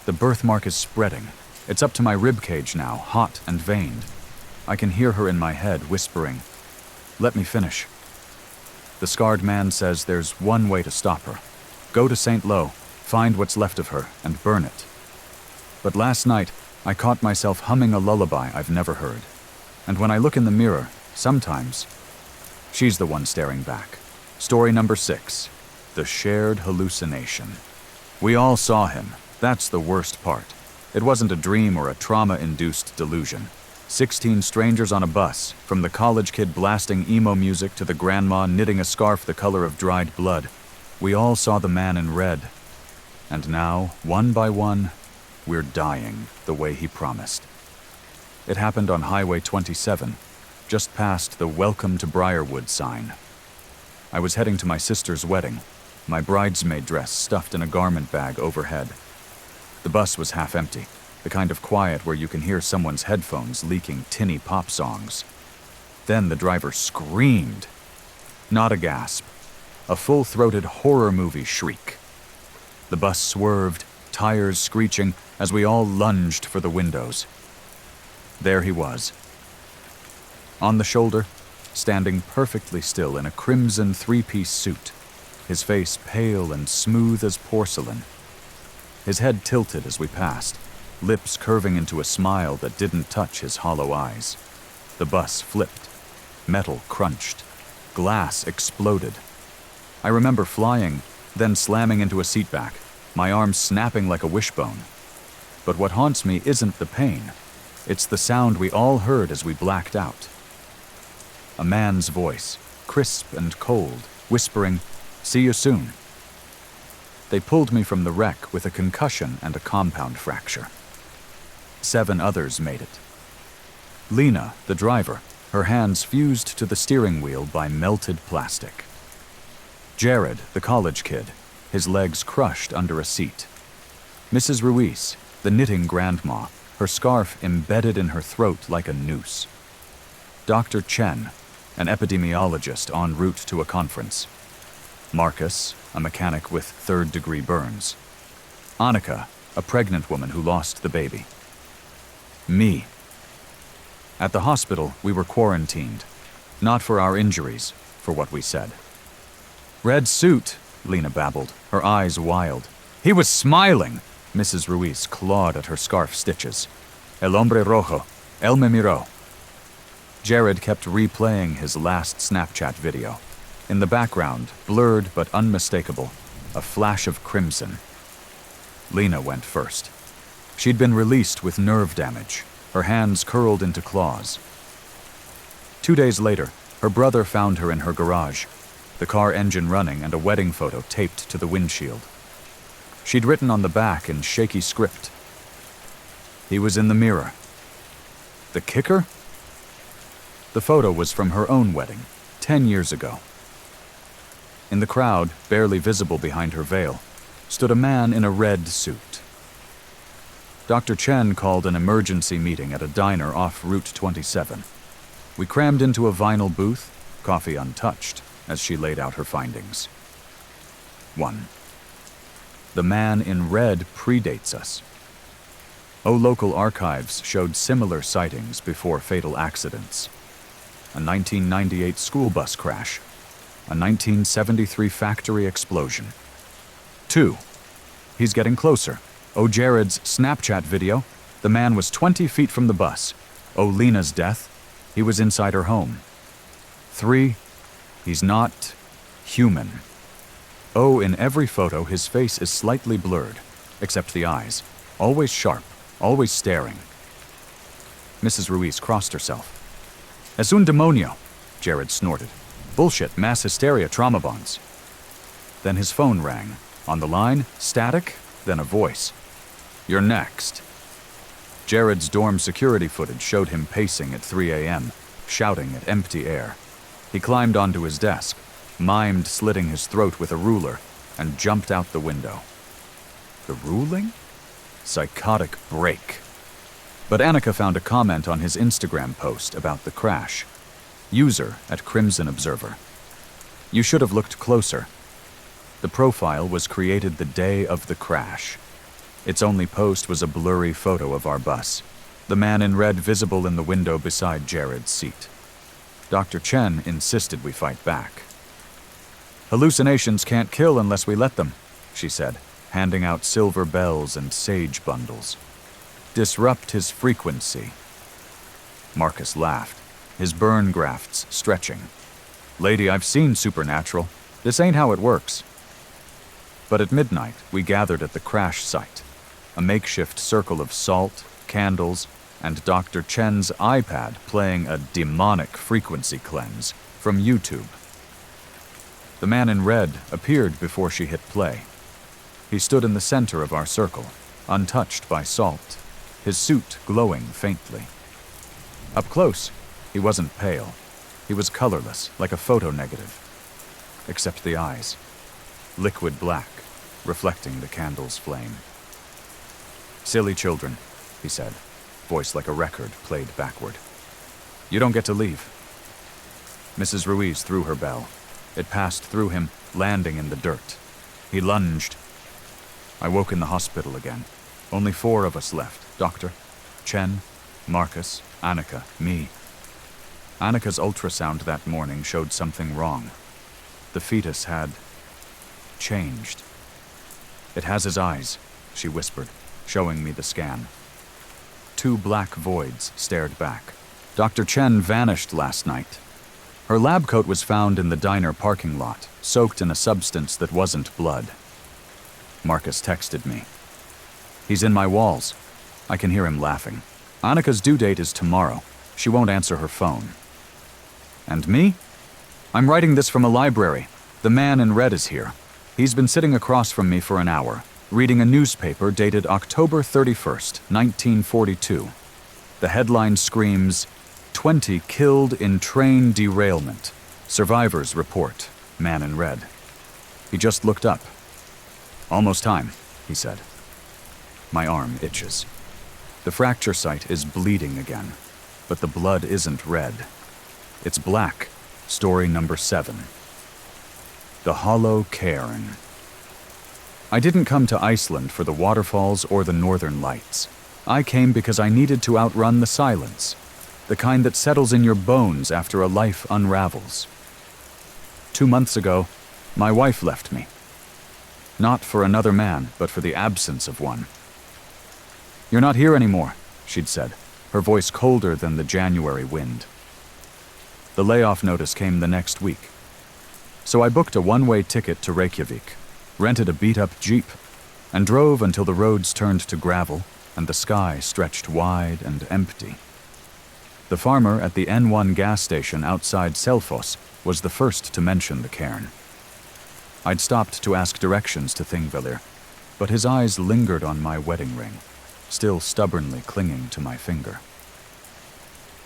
The birthmark is spreading. It's up to my ribcage now, hot and veined. I can hear her in my head whispering, "Let me finish." The scarred man says there's one way to stop her. Go to St. Lo, find what's left of her, and burn it. But last night, I caught myself humming a lullaby I've never heard. And when I look in the mirror, sometimes, she's the one staring back. Story number 6, the shared hallucination. We all saw him. That's the worst part. It wasn't a dream or a trauma-induced delusion. 16 strangers on a bus, from the college kid blasting emo music to the grandma knitting a scarf the color of dried blood. We all saw the man in red. And now, one by one, we're dying the way he promised. It happened on Highway 27, just past the Welcome to Briarwood sign. I was heading to my sister's wedding, my bridesmaid dress stuffed in a garment bag overhead. The bus was half empty, the kind of quiet where you can hear someone's headphones leaking tinny pop songs. Then the driver screamed. Not a gasp, a full-throated horror movie shriek. The bus swerved, tires screeching, as we all lunged for the windows. There he was. On the shoulder, standing perfectly still in a crimson three-piece suit, his face pale and smooth as porcelain. His head tilted as we passed, lips curving into a smile that didn't touch his hollow eyes. The bus flipped. Metal crunched. Glass exploded. I remember flying, then slamming into a seatback, my arm snapping like a wishbone. But what haunts me isn't the pain. It's the sound we all heard as we blacked out. A man's voice, crisp and cold, whispering, "See you soon." They pulled me from the wreck with a concussion and a compound fracture. 7 others made it. Lena, the driver, her hands fused to the steering wheel by melted plastic. Jared, the college kid, his legs crushed under a seat. Mrs. Ruiz, the knitting grandma, her scarf embedded in her throat like a noose. Dr. Chen, an epidemiologist en route to a conference. Marcus, a mechanic with third-degree burns. Annika, a pregnant woman who lost the baby. Me. At the hospital, we were quarantined. Not for our injuries, for what we said. "Red suit," Lena babbled, her eyes wild. "He was smiling!" Mrs. Ruiz clawed at her scarf stitches. "El hombre rojo. Él me miró." Jared kept replaying his last Snapchat video. In the background, blurred but unmistakable, a flash of crimson. Lena went first. She'd been released with nerve damage, her hands curled into claws. 2 days later, her brother found her in her garage, the car engine running and a wedding photo taped to the windshield. She'd written on the back in shaky script, "He was in the mirror." The kicker? The photo was from her own wedding, 10 years ago. In the crowd, barely visible behind her veil, stood a man in a red suit. Dr. Chen called an emergency meeting at a diner off Route 27. We crammed into a vinyl booth, coffee untouched, as she laid out her findings. 1. The man in red predates us. Local archives showed similar sightings before fatal accidents. A 1998 school bus crash. A 1973 factory explosion. 2. He's getting closer. Jared's Snapchat video. The man was 20 feet from the bus. Lena's death. He was inside her home. 3. He's not human. In every photo, his face is slightly blurred, except the eyes. Always sharp, always staring. Mrs. Ruiz crossed herself. Es un demonio, Jared snorted. Bullshit, mass hysteria, trauma bonds. Then his phone rang. On the line, static, then a voice. You're next. Jared's dorm security footage showed him pacing at 3 a.m., shouting at empty air. He climbed onto his desk, mimed slitting his throat with a ruler, and jumped out the window. The ruling? Psychotic break. But Annika found a comment on his Instagram post about the crash. User at Crimson Observer. You should have looked closer. The profile was created the day of the crash. Its only post was a blurry photo of our bus, the man in red visible in the window beside Jared's seat. Dr. Chen insisted we fight back. Hallucinations can't kill unless we let them, she said, handing out silver bells and sage bundles. Disrupt his frequency. Marcus laughed, his burn grafts stretching. Lady, I've seen supernatural. This ain't how it works. But at midnight, we gathered at the crash site, a makeshift circle of salt, candles, and Dr. Chen's iPad playing a demonic frequency cleanse from YouTube. The man in red appeared before she hit play. He stood in the center of our circle, untouched by salt, his suit glowing faintly. Up close, he wasn't pale. He was colorless, like a photo negative. Except the eyes. Liquid black, reflecting the candle's flame. Silly children, he said, voice like a record played backward. You don't get to leave. Mrs. Ruiz threw her bell. It passed through him, landing in the dirt. He lunged. I woke in the hospital again. Only 4 of us left. Doctor, Chen, Marcus, Annika, me. Annika's ultrasound that morning showed something wrong. The fetus had changed. It has his eyes, she whispered, showing me the scan. 2 black voids stared back. Dr. Chen vanished last night. Her lab coat was found in the diner parking lot, soaked in a substance that wasn't blood. Marcus texted me. He's in my walls. I can hear him laughing. Annika's due date is tomorrow. She won't answer her phone. And me? I'm writing this from a library. The man in red is here. He's been sitting across from me for an hour, reading a newspaper dated October 31st, 1942. The headline screams, 20 killed in train derailment. Survivors report, man in red. He just looked up. Almost time, he said. My arm itches. The fracture site is bleeding again, but the blood isn't red. It's black. Story number 7. The Hollow Cairn. I didn't come to Iceland for the waterfalls or the northern lights. I came because I needed to outrun the silence, the kind that settles in your bones after a life unravels. 2 months ago, my wife left me. Not for another man, but for the absence of one. You're not here anymore, she'd said, her voice colder than the January wind. The layoff notice came the next week. So I booked a one-way ticket to Reykjavik, rented a beat-up Jeep, and drove until the roads turned to gravel and the sky stretched wide and empty. The farmer at the N1 gas station outside Selfoss was the first to mention the cairn. I'd stopped to ask directions to Thingvellir, but his eyes lingered on my wedding ring, still stubbornly clinging to my finger.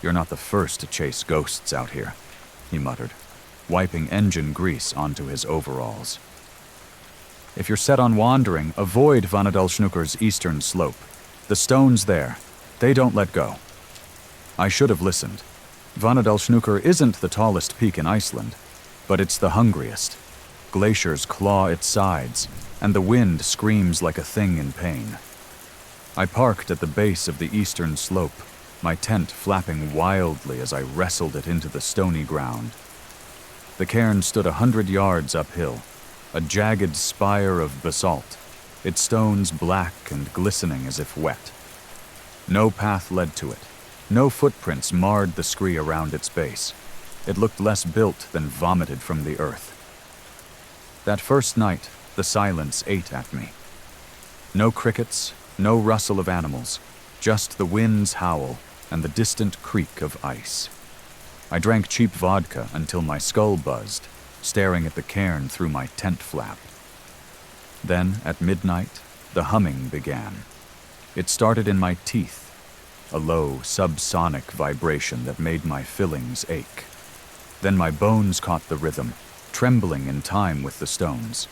You're not the first to chase ghosts out here, he muttered, wiping engine grease onto his overalls. If you're set on wandering, avoid Vanadalshnúkur's eastern slope. The stones there, they don't let go. I should have listened. Vanadalshnúkur isn't the tallest peak in Iceland, but it's the hungriest. Glaciers claw its sides, and the wind screams like a thing in pain. I parked at the base of the eastern slope, my tent flapping wildly as I wrestled it into the stony ground. The cairn stood 100 yards uphill, a jagged spire of basalt, its stones black and glistening as if wet. No path led to it. No footprints marred the scree around its base. It looked less built than vomited from the earth. That first night, the silence ate at me. No crickets, no rustle of animals, just the wind's howl and the distant creak of ice. I drank cheap vodka until my skull buzzed, staring at the cairn through my tent flap. Then, at midnight, the humming began. It started in my teeth, a low, subsonic vibration that made my fillings ache. Then my bones caught the rhythm, trembling in time with the stones.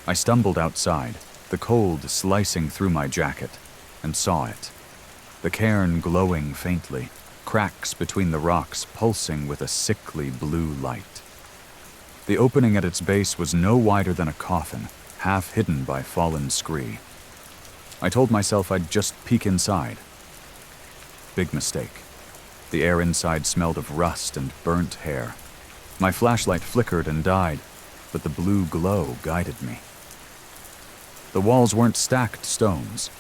I stumbled outside, the cold slicing through my jacket, and saw it. The cairn glowing faintly, cracks between the rocks pulsing with a sickly blue light. The opening at its base was no wider than a coffin, half hidden by fallen scree. I told myself I'd just peek inside. Big mistake. The air inside smelled of rust and burnt hair. My flashlight flickered and died, but the blue glow guided me. The walls weren't stacked stones.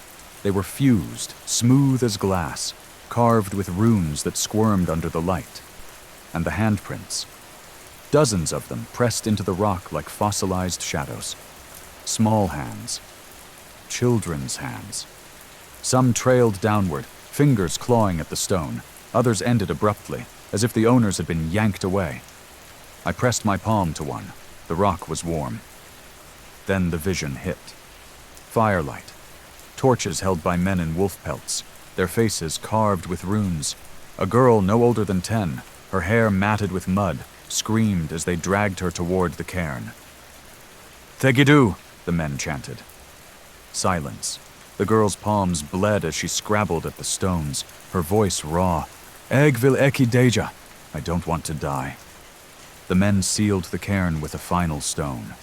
They were fused, smooth as glass, carved with runes that squirmed under the light. And the handprints. Dozens of them pressed into the rock like fossilized shadows. Small hands. Children's hands. Some trailed downward, fingers clawing at the stone. Others ended abruptly, as if the owners had been yanked away. I pressed my palm to one. The rock was warm. Then the vision hit. Firelight. Torches held by men in wolf pelts, their faces carved with runes. A girl no older than 10, her hair matted with mud, screamed as they dragged her toward the cairn. "Thegidu," the men chanted. Silence. The girl's palms bled as she scrabbled at the stones, her voice raw. "Eg vil eki deja." I don't want to die. The men sealed the cairn with a final stone.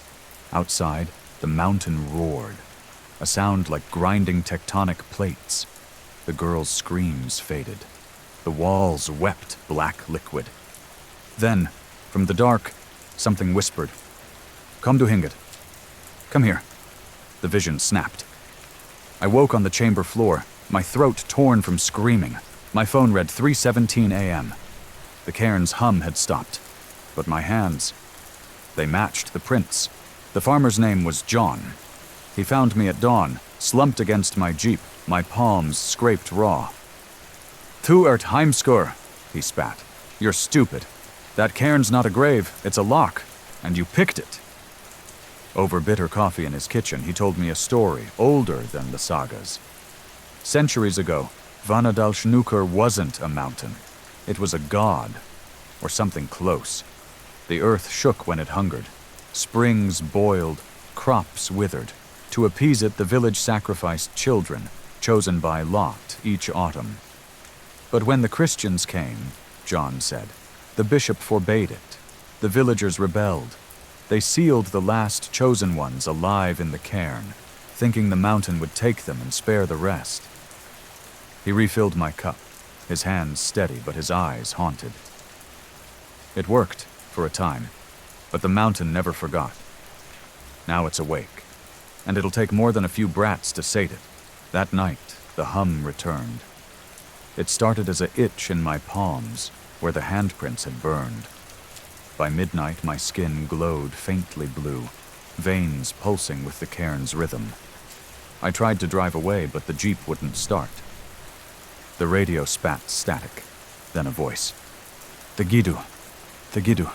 Outside, the mountain roared, a sound like grinding tectonic plates. The girl's screams faded. The walls wept black liquid. Then, from the dark, something whispered. "Come to Hinget. Come here." The vision snapped. I woke on the chamber floor, my throat torn from screaming. My phone read 3:17 a.m. The cairn's hum had stopped, but my hands, they matched the prints. The farmer's name was John. He found me at dawn, slumped against my jeep, my palms scraped raw. "Tu ert heimskur," he spat. "You're stupid. That cairn's not a grave, it's a lock, and you picked it." Over bitter coffee in his kitchen, he told me a story older than the sagas. Centuries ago, Vanadalshnúkur wasn't a mountain. It was a god, or something close. The earth shook when it hungered. Springs boiled, crops withered. To appease it, the village sacrificed children, chosen by lot each autumn. But when the Christians came, John said, the bishop forbade it. The villagers rebelled. They sealed the last chosen ones alive in the cairn, thinking the mountain would take them and spare the rest. He refilled my cup, his hands steady but his eyes haunted. It worked, for a time, but the mountain never forgot. Now it's awake, and it'll take more than a few brats to sate it. That night, the hum returned. It started as an itch in my palms, where the handprints had burned. By midnight, my skin glowed faintly blue, veins pulsing with the cairn's rhythm. I tried to drive away, but the jeep wouldn't start. The radio spat static, then a voice. "Thegidu, Thegidu."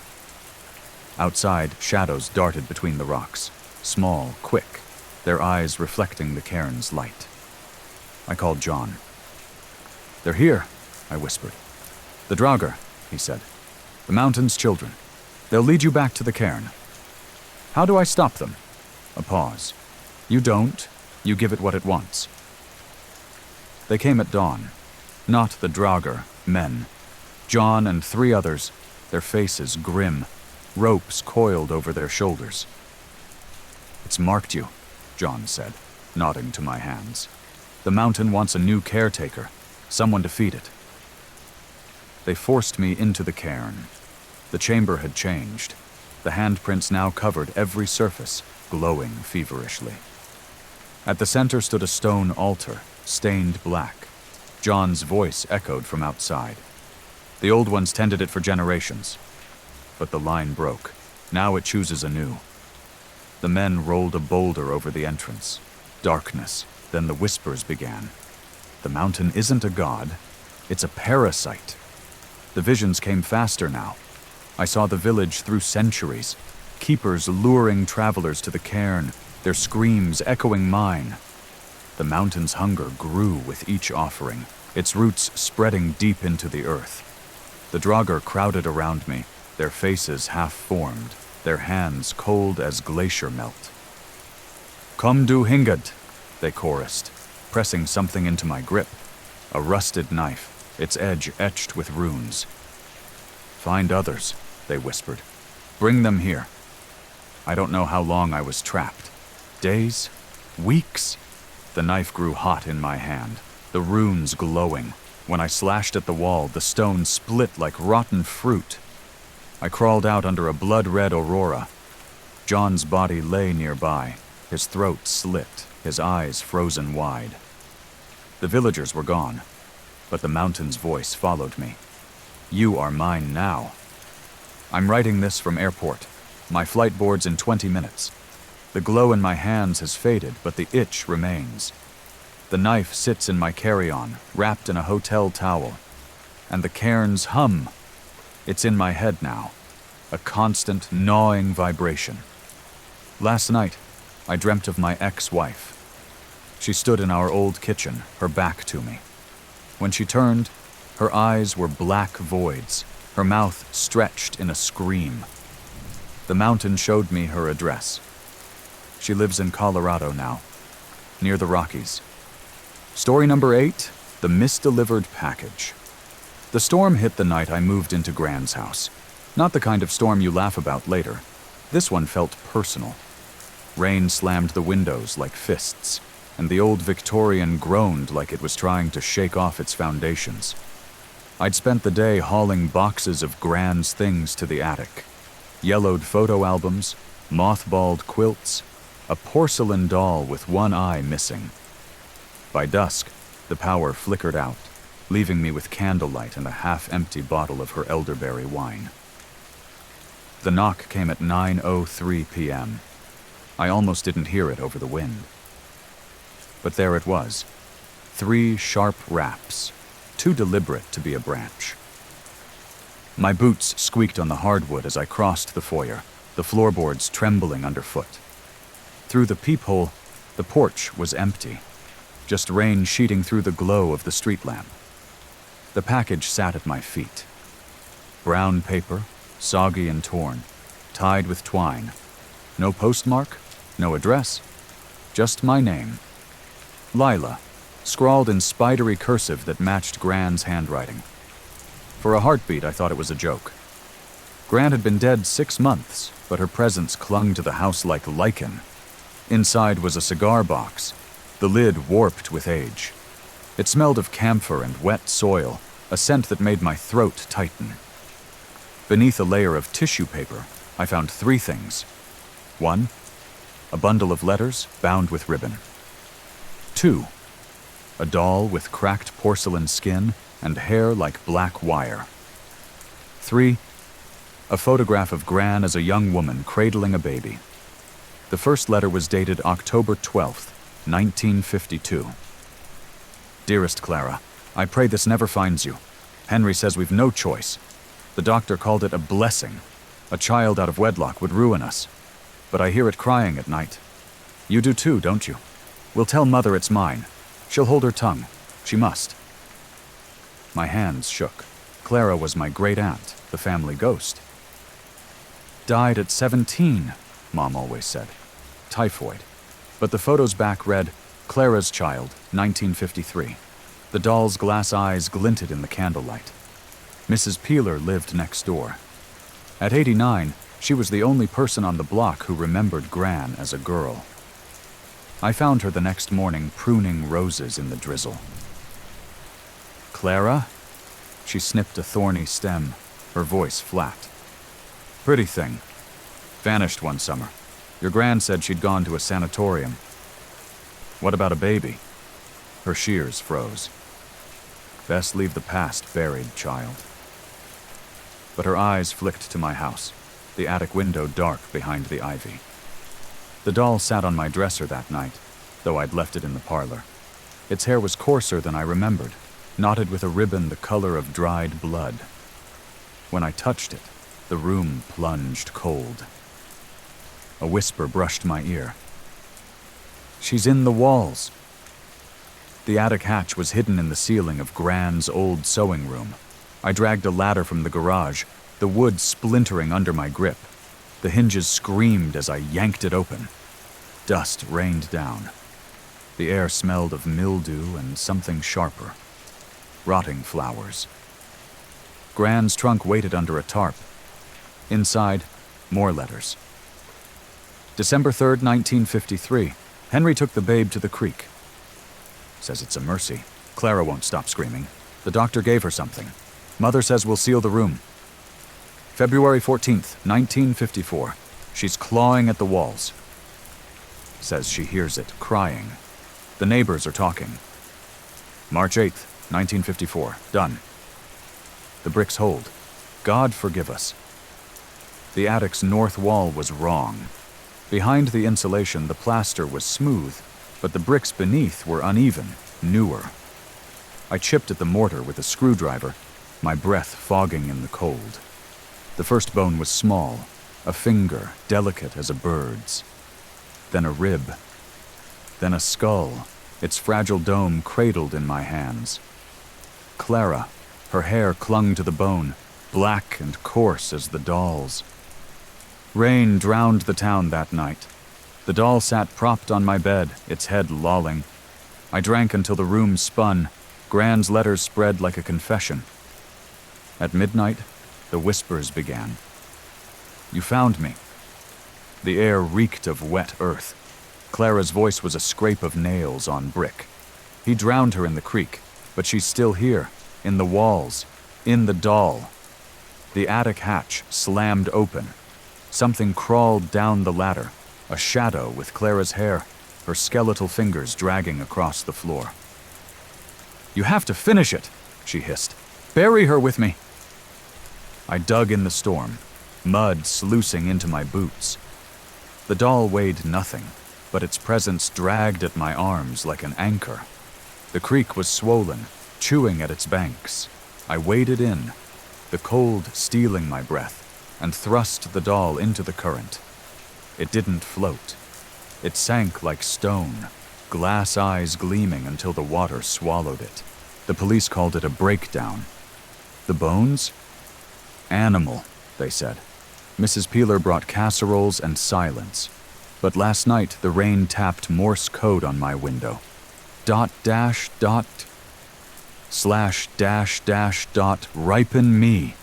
Outside, shadows darted between the rocks, small, quick, their eyes reflecting the cairn's light. I called John. "They're here," I whispered. The Draugr, he said. The mountain's children. They'll lead you back to the Cairn. How do I stop them? A pause. You don't. You give it what it wants. They came at dawn. Not the Draugr, men. John and 3 others, their faces grim, ropes coiled over their shoulders. It's marked you, John said, nodding to my hands. The mountain wants a new caretaker, someone to feed it. They forced me into the cairn. The chamber had changed. The handprints now covered every surface, glowing feverishly. At the center stood a stone altar, stained black. John's voice echoed from outside. The old ones tended it for generations. But the line broke. Now it chooses anew. The men rolled a boulder over the entrance. Darkness. Then the whispers began. The mountain isn't a god. It's a parasite. The visions came faster now. I saw the village through centuries. Keepers luring travelers to the cairn, their screams echoing mine. The mountain's hunger grew with each offering, its roots spreading deep into the earth. The Draugr crowded around me, their faces half-formed, their hands cold as glacier melt. Come du hingad, they chorused, pressing something into my grip. A rusted knife, its edge etched with runes. Find others, they whispered. Bring them here. I don't know how long I was trapped. Days? Weeks? The knife grew hot in my hand, the runes glowing. When I slashed at the wall, the stone split like rotten fruit. I crawled out under a blood-red aurora. John's body lay nearby, his throat slit, his eyes frozen wide. The villagers were gone, but the mountain's voice followed me. You are mine now. I'm writing this from airport. My flight board's in 20 minutes. The glow in my hands has faded, but the itch remains. The knife sits in my carry-on, wrapped in a hotel towel. And the cairn's hum. It's in my head now. A constant, gnawing vibration. Last night, I dreamt of my ex-wife. She stood in our old kitchen, her back to me. When she turned, her eyes were black voids, her mouth stretched in a scream. The mountain showed me her address. She lives in Colorado now, near the Rockies. Story number 8, the Misdelivered package. The storm hit the night I moved into Gran's house. Not the kind of storm you laugh about later. This one felt personal. Rain slammed the windows like fists, and the old Victorian groaned like it was trying to shake off its foundations. I'd spent the day hauling boxes of Gran's things to the attic. Yellowed photo albums, mothballed quilts, a porcelain doll with one eye missing. By dusk, the power flickered out, leaving me with candlelight and a half-empty bottle of her elderberry wine. The knock came at 9:03 p.m. I almost didn't hear it over the wind. But there it was. 3 sharp raps, too deliberate to be a branch. My boots squeaked on the hardwood as I crossed the foyer, the floorboards trembling underfoot. Through the peephole, the porch was empty, just rain sheeting through the glow of the street lamp. The package sat at my feet. Brown paper, soggy and torn, tied with twine. No postmark, no address, just my name. Lila, scrawled in spidery cursive that matched Gran's handwriting. For a heartbeat, I thought it was a joke. Gran had been dead 6 months, but her presence clung to the house like lichen. Inside was a cigar box, the lid warped with age. It smelled of camphor and wet soil, a scent that made my throat tighten. Beneath a layer of tissue paper, I found 3 things. 1, a bundle of letters bound with ribbon. 2, a doll with cracked porcelain skin and hair like black wire. 3, a photograph of Gran as a young woman cradling a baby. The first letter was dated October 12th, 1952. Dearest Clara, I pray this never finds you. Henry says we've no choice. The doctor called it a blessing. A child out of wedlock would ruin us. But I hear it crying at night. You do too, don't you? We'll tell Mother it's mine. She'll hold her tongue. She must. My hands shook, Clara was my great-aunt, the family ghost. Died at 17, Mom always said. Typhoid. But the photos back read, Clara's child, 1953. The doll's glass eyes glinted in the candlelight. Mrs. Peeler lived next door. At 89, she was the only person on the block who remembered Gran as a girl. I found her the next morning pruning roses in the drizzle. Clara? She snipped a thorny stem, her voice flat. Pretty thing. Vanished one summer. Your Gran said she'd gone to a sanatorium. What about a baby? Her shears froze. Best leave the past buried, child. But her eyes flicked to my house, the attic window dark behind the ivy. The doll sat on my dresser that night, though I'd left it in the parlor. Its hair was coarser than I remembered, knotted with a ribbon the color of dried blood. When I touched it, the room plunged cold. A whisper brushed my ear. She's in the walls. The attic hatch was hidden in the ceiling of Gran's old sewing room. I dragged a ladder from the garage, the wood splintering under my grip. The hinges screamed as I yanked it open. Dust rained down. The air smelled of mildew and something sharper. Rotting flowers. Gran's trunk waited under a tarp. Inside, more letters. December 3rd, 1953. Henry took the babe to the creek. Says it's a mercy. Clara won't stop screaming. The doctor gave her something. Mother says we'll seal the room. February 14th, 1954. She's clawing at the walls. Says she hears it, crying. The neighbors are talking. March 8th, 1954. Done. The bricks hold. God forgive us. The attic's north wall was wrong. Behind the insulation, the plaster was smooth, but the bricks beneath were uneven, newer. I chipped at the mortar with a screwdriver, my breath fogging in the cold. The first bone was small, a finger, delicate as a bird's. Then a rib. Then a skull, its fragile dome cradled in my hands. Clara, her hair clung to the bone, black and coarse as the doll's. Rain drowned the town that night. The doll sat propped on my bed, its head lolling. I drank until the room spun. Gran's letters spread like a confession. At midnight, the whispers began. You found me. The air reeked of wet earth. Clara's voice was a scrape of nails on brick. He drowned her in the creek, but she's still here, in the walls, in the doll. The attic hatch slammed open. Something crawled down the ladder, a shadow with Clara's hair, her skeletal fingers dragging across the floor. You have to finish it, she hissed. Bury her with me. I dug in the storm, mud sluicing into my boots. The doll weighed nothing, but its presence dragged at my arms like an anchor. The creek was swollen, chewing at its banks. I waded in, the cold stealing my breath, and thrust the doll into the current. It didn't float. It sank like stone, glass eyes gleaming until the water swallowed it. The police called it a breakdown. The bones? Animal, they said. Mrs. Peeler brought casseroles and silence. But last night, the rain tapped Morse code on my window. Dot dash dot slash dash dash dot ripen me.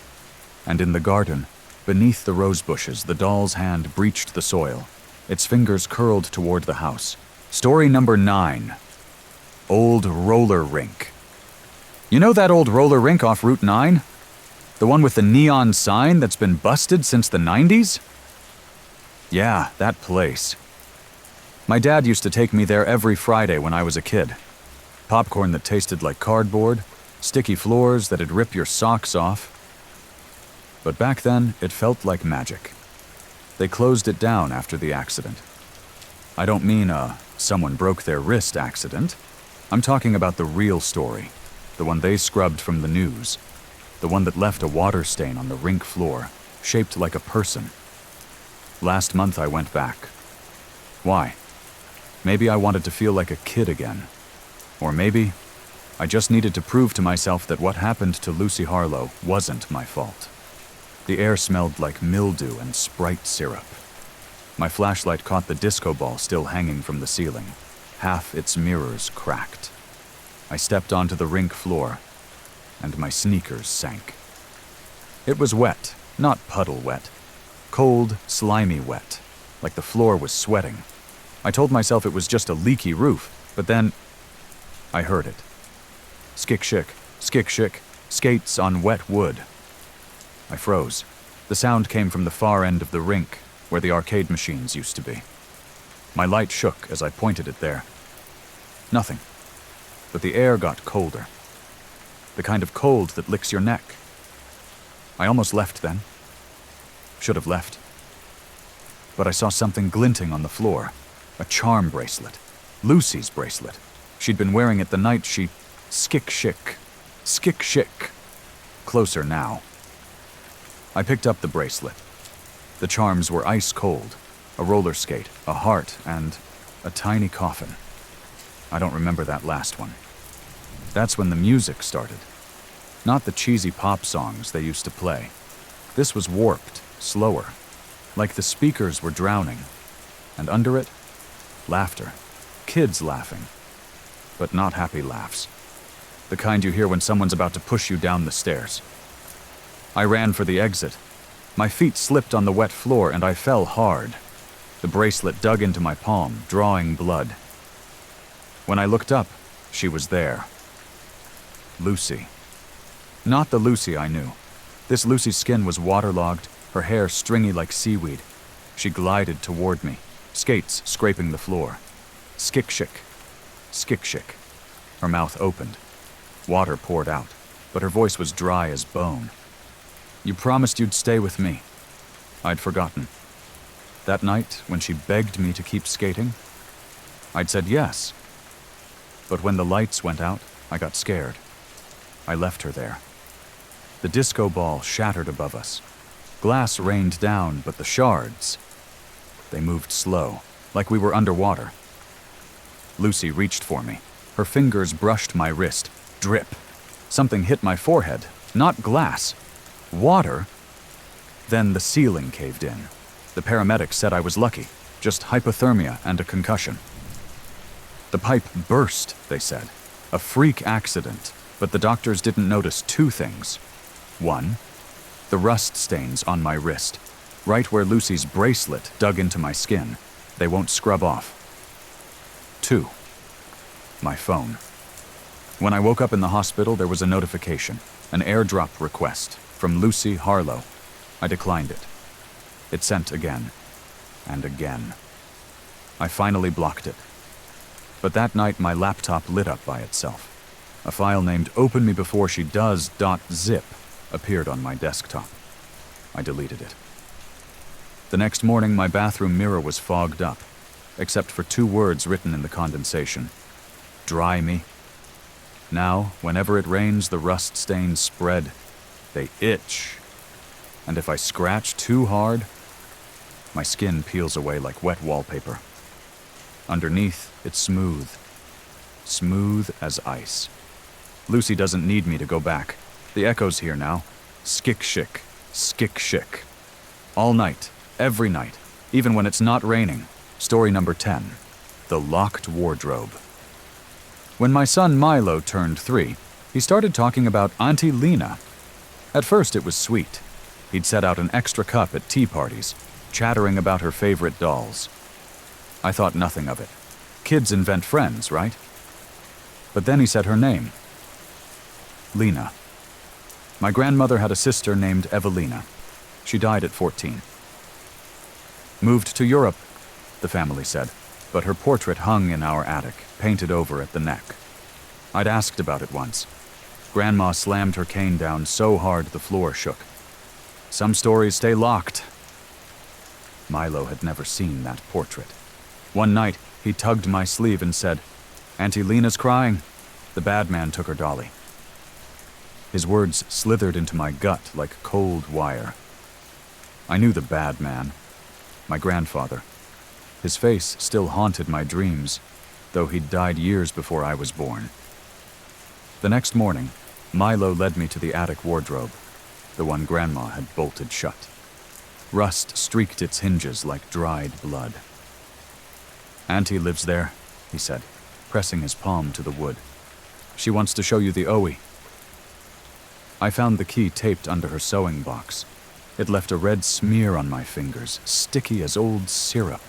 And in the garden, beneath the rose bushes, the doll's hand breached the soil. Its fingers curled toward the house. Story number 9. Old roller rink. You know that old roller rink off Route 9? The one with the neon sign that's been busted since the 90s? Yeah, that place. My dad used to take me there every Friday when I was a kid. Popcorn that tasted like cardboard, sticky floors that'd rip your socks off. But back then, it felt like magic. They closed it down after the accident. I don't mean someone broke their wrist accident. I'm talking about the real story, the one they scrubbed from the news, the one that left a water stain on the rink floor, shaped like a person. Last month I went back. Why? Maybe I wanted to feel like a kid again. Or maybe I just needed to prove to myself that what happened to Lucy Harlow wasn't my fault. The air smelled like mildew and Sprite syrup. My flashlight caught the disco ball still hanging from the ceiling. Half its mirrors cracked. I stepped onto the rink floor, and my sneakers sank. It was wet, not puddle wet. Cold, slimy wet, like the floor was sweating. I told myself it was just a leaky roof, but then I heard it. Skick-shick, skick-shick, skates on wet wood. I froze. The sound came from the far end of the rink, where the arcade machines used to be. My light shook as I pointed it there. Nothing. But the air got colder. The kind of cold that licks your neck. I almost left then. Should have left. But I saw something glinting on the floor. A charm bracelet. Lucy's bracelet. She'd been wearing it the night she... Skick-shick. Skick-shick. Closer now. I picked up the bracelet. The charms were ice cold. A roller skate, a heart, and a tiny coffin. I don't remember that last one. That's when the music started. Not the cheesy pop songs they used to play. This was warped, slower. Like the speakers were drowning. And under it, laughter. Kids laughing. But not happy laughs. The kind you hear when someone's about to push you down the stairs. I ran for the exit. My feet slipped on the wet floor and I fell hard. The bracelet dug into my palm, drawing blood. When I looked up, she was there. Lucy. Not the Lucy I knew. This Lucy's skin was waterlogged, her hair stringy like seaweed. She glided toward me, skates scraping the floor. Skick-shick. Skick-shick. Her mouth opened. Water poured out, but her voice was dry as bone. You promised you'd stay with me. I'd forgotten. That night, when she begged me to keep skating, I'd said yes. But when the lights went out, I got scared. I left her there. The disco ball shattered above us. Glass rained down, but the shards, they moved slow, like we were underwater. Lucy reached for me. Her fingers brushed my wrist. Drip. Something hit my forehead. Not glass. Water. Then the ceiling caved in. The paramedics said I was lucky. Just hypothermia and a concussion. The pipe burst, they said. A freak accident. But the doctors didn't notice two things. One, the rust stains on my wrist. Right where Lucy's bracelet dug into my skin. They won't scrub off. Two, my phone. When I woke up in the hospital, there was a notification, an airdrop request from Lucy Harlow. I declined it. It sent again and again. I finally blocked it. But that night, my laptop lit up by itself. A file named "Open Me Before She Does.zip" appeared on my desktop. I deleted it. The next morning, my bathroom mirror was fogged up, except for two words written in the condensation. Dry me. Now, whenever it rains, the rust stains spread. They itch. And if I scratch too hard, my skin peels away like wet wallpaper. Underneath, it's smooth. Smooth as ice. Lucy doesn't need me to go back. The echo's here now. Skick-shick. Skick-shick. All night. Every night. Even when it's not raining. Story number 10. The Locked Wardrobe. When my son Milo turned 3, he started talking about Auntie Lena. At first it was sweet. He'd set out an extra cup at tea parties, chattering about her favorite dolls. I thought nothing of it. Kids invent friends, right? But then he said her name. Lena. My grandmother had a sister named Evelina. She died at 14. Moved to Europe, the family said, but her portrait hung in our attic, painted over at the neck. I'd asked about it once. Grandma slammed her cane down so hard the floor shook. Some stories stay locked. Milo had never seen that portrait. One night, he tugged my sleeve and said, "Auntie Lena's crying. The bad man took her dolly." His words slithered into my gut like cold wire. I knew the bad man. My grandfather. His face still haunted my dreams, though he'd died years before I was born. The next morning, Milo led me to the attic wardrobe, the one Grandma had bolted shut. Rust streaked its hinges like dried blood. "Auntie lives there," he said, pressing his palm to the wood. "She wants to show you the Owie." I found the key taped under her sewing box. It left a red smear on my fingers, sticky as old syrup.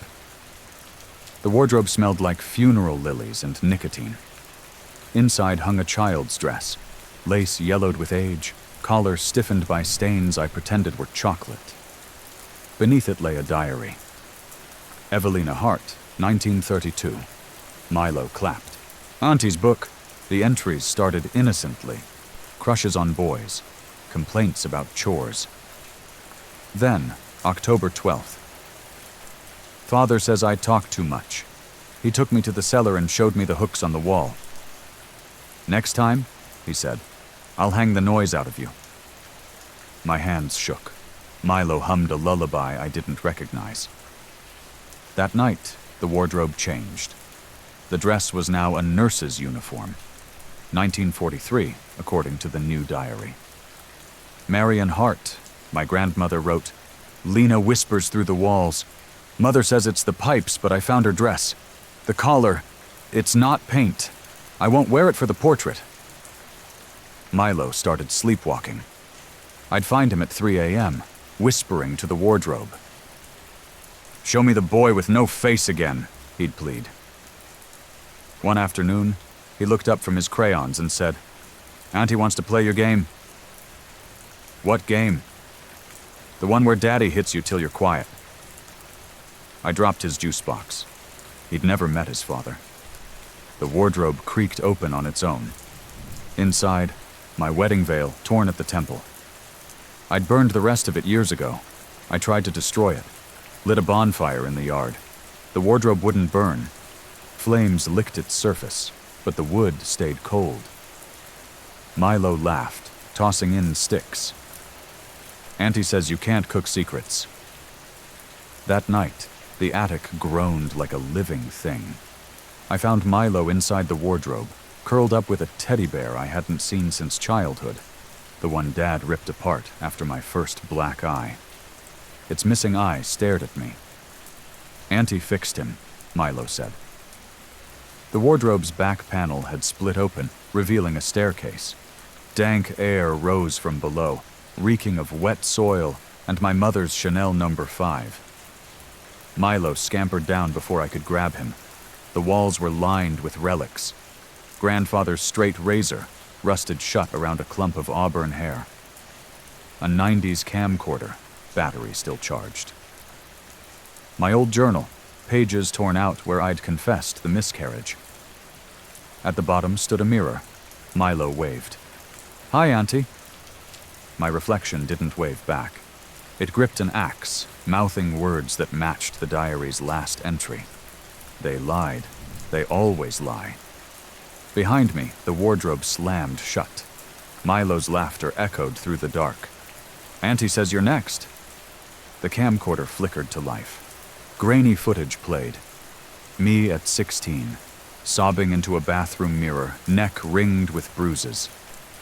The wardrobe smelled like funeral lilies and nicotine. Inside hung a child's dress, lace yellowed with age, collar stiffened by stains I pretended were chocolate. Beneath it lay a diary. Evelina Hart, 1932. Milo clapped. "Auntie's book." The entries started innocently. Crushes on boys, complaints about chores. Then, October 12th. "Father says I talk too much. He took me to the cellar and showed me the hooks on the wall. 'Next time,' he said, 'I'll hang the noise out of you.' My hands shook. Milo hummed a lullaby I didn't recognize. That night, the wardrobe changed. The dress was now a nurse's uniform. 1943, according to the new diary. Marion Hart, my grandmother wrote, "Lena whispers through the walls. Mother says it's the pipes, but I found her dress. The collar, it's not paint. I won't wear it for the portrait." Milo started sleepwalking. I'd find him at 3 a.m., whispering to the wardrobe. "Show me the boy with no face again," he'd plead. One afternoon, he looked up from his crayons and said, "Auntie wants to play your game." "What game?" "The one where Daddy hits you till you're quiet." I dropped his juice box. He'd never met his father. The wardrobe creaked open on its own. Inside, my wedding veil torn at the temple. I'd burned the rest of it years ago. I tried to destroy it, lit a bonfire in the yard. The wardrobe wouldn't burn. Flames licked its surface, but the wood stayed cold. Milo laughed, tossing in sticks. "Auntie says you can't cook secrets." That night, the attic groaned like a living thing. I found Milo inside the wardrobe, curled up with a teddy bear I hadn't seen since childhood, the one Dad ripped apart after my first black eye. Its missing eye stared at me. "Auntie fixed him," Milo said. The wardrobe's back panel had split open, revealing a staircase. Dank air rose from below, reeking of wet soil and my mother's Chanel No. 5. Milo scampered down before I could grab him. The walls were lined with relics. Grandfather's straight razor, rusted shut around a clump of auburn hair. A 90s camcorder, battery still charged. My old journal, pages torn out where I'd confessed the miscarriage. At the bottom stood a mirror. Milo waved. "Hi, Auntie." My reflection didn't wave back. It gripped an axe, mouthing words that matched the diary's last entry. They lied. They always lie. Behind me, the wardrobe slammed shut. Milo's laughter echoed through the dark. "Auntie says you're next." The camcorder flickered to life. Grainy footage played. Me at 16, sobbing into a bathroom mirror, neck ringed with bruises.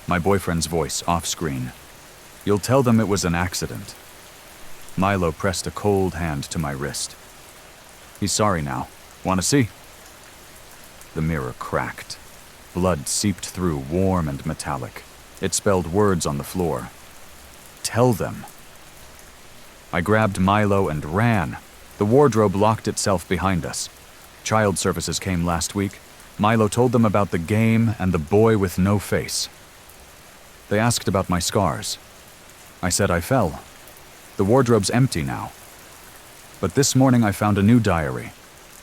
My boyfriend's voice off-screen. "You'll tell them it was an accident." Milo pressed a cold hand to my wrist. "He's sorry now. Want to see?" The mirror cracked. Blood seeped through, warm and metallic. It spelled words on the floor. "Tell them." I grabbed Milo and ran. The wardrobe locked itself behind us. Child services came last week. Milo told them about the game and the boy with no face. They asked about my scars. I said I fell. The wardrobe's empty now. But this morning I found a new diary.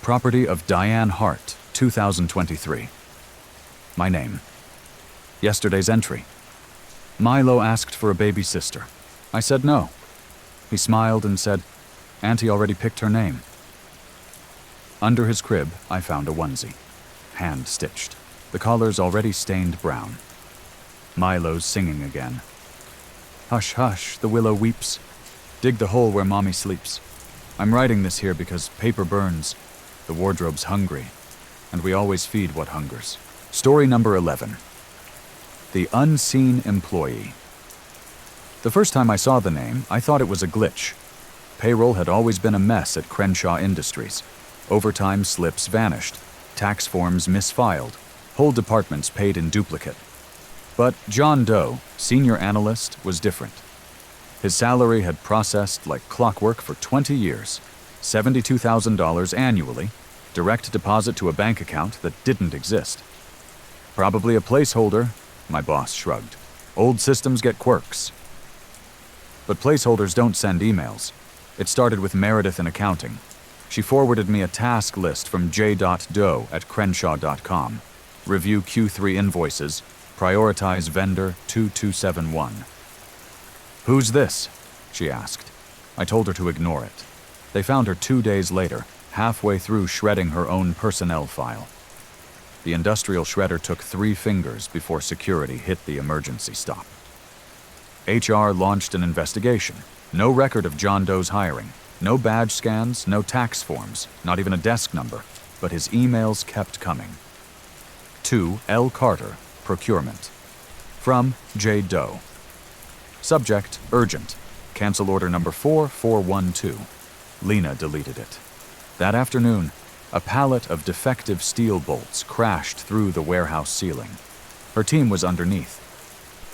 Property of Diane Hart, 2023. My name. Yesterday's entry. Milo asked for a baby sister. I said no. He smiled and said, "Auntie already picked her name." Under his crib, I found a onesie. Hand-stitched. The collar's already stained brown. Milo's singing again. "Hush, hush, the willow weeps. Dig the hole where mommy sleeps. I'm writing this here because paper burns. The wardrobe's hungry. And we always feed what hungers." Story number 11. The Unseen Employee. The first time I saw the name, I thought it was a glitch. Payroll had always been a mess at Crenshaw Industries. Overtime slips vanished, tax forms misfiled, whole departments paid in duplicate. But John Doe, senior analyst, was different. His salary had processed like clockwork for 20 years, $72,000 annually, direct deposit to a bank account that didn't exist. Probably a placeholder, my boss shrugged. Old systems get quirks. But placeholders don't send emails. It started with Meredith in accounting. She forwarded me a task list from j.doe at crenshaw.com. Review Q3 invoices. Prioritize vendor 2271. "Who's this?" she asked. I told her to ignore it. They found her 2 days later, halfway through shredding her own personnel file. The industrial shredder took 3 fingers before security hit the emergency stop. HR launched an investigation. No record of John Doe's hiring. No badge scans, no tax forms, not even a desk number. But his emails kept coming. To L. Carter, Procurement. From J. Doe. Subject, urgent. Cancel order number 4412. Lena deleted it. That afternoon, a pallet of defective steel bolts crashed through the warehouse ceiling. Her team was underneath.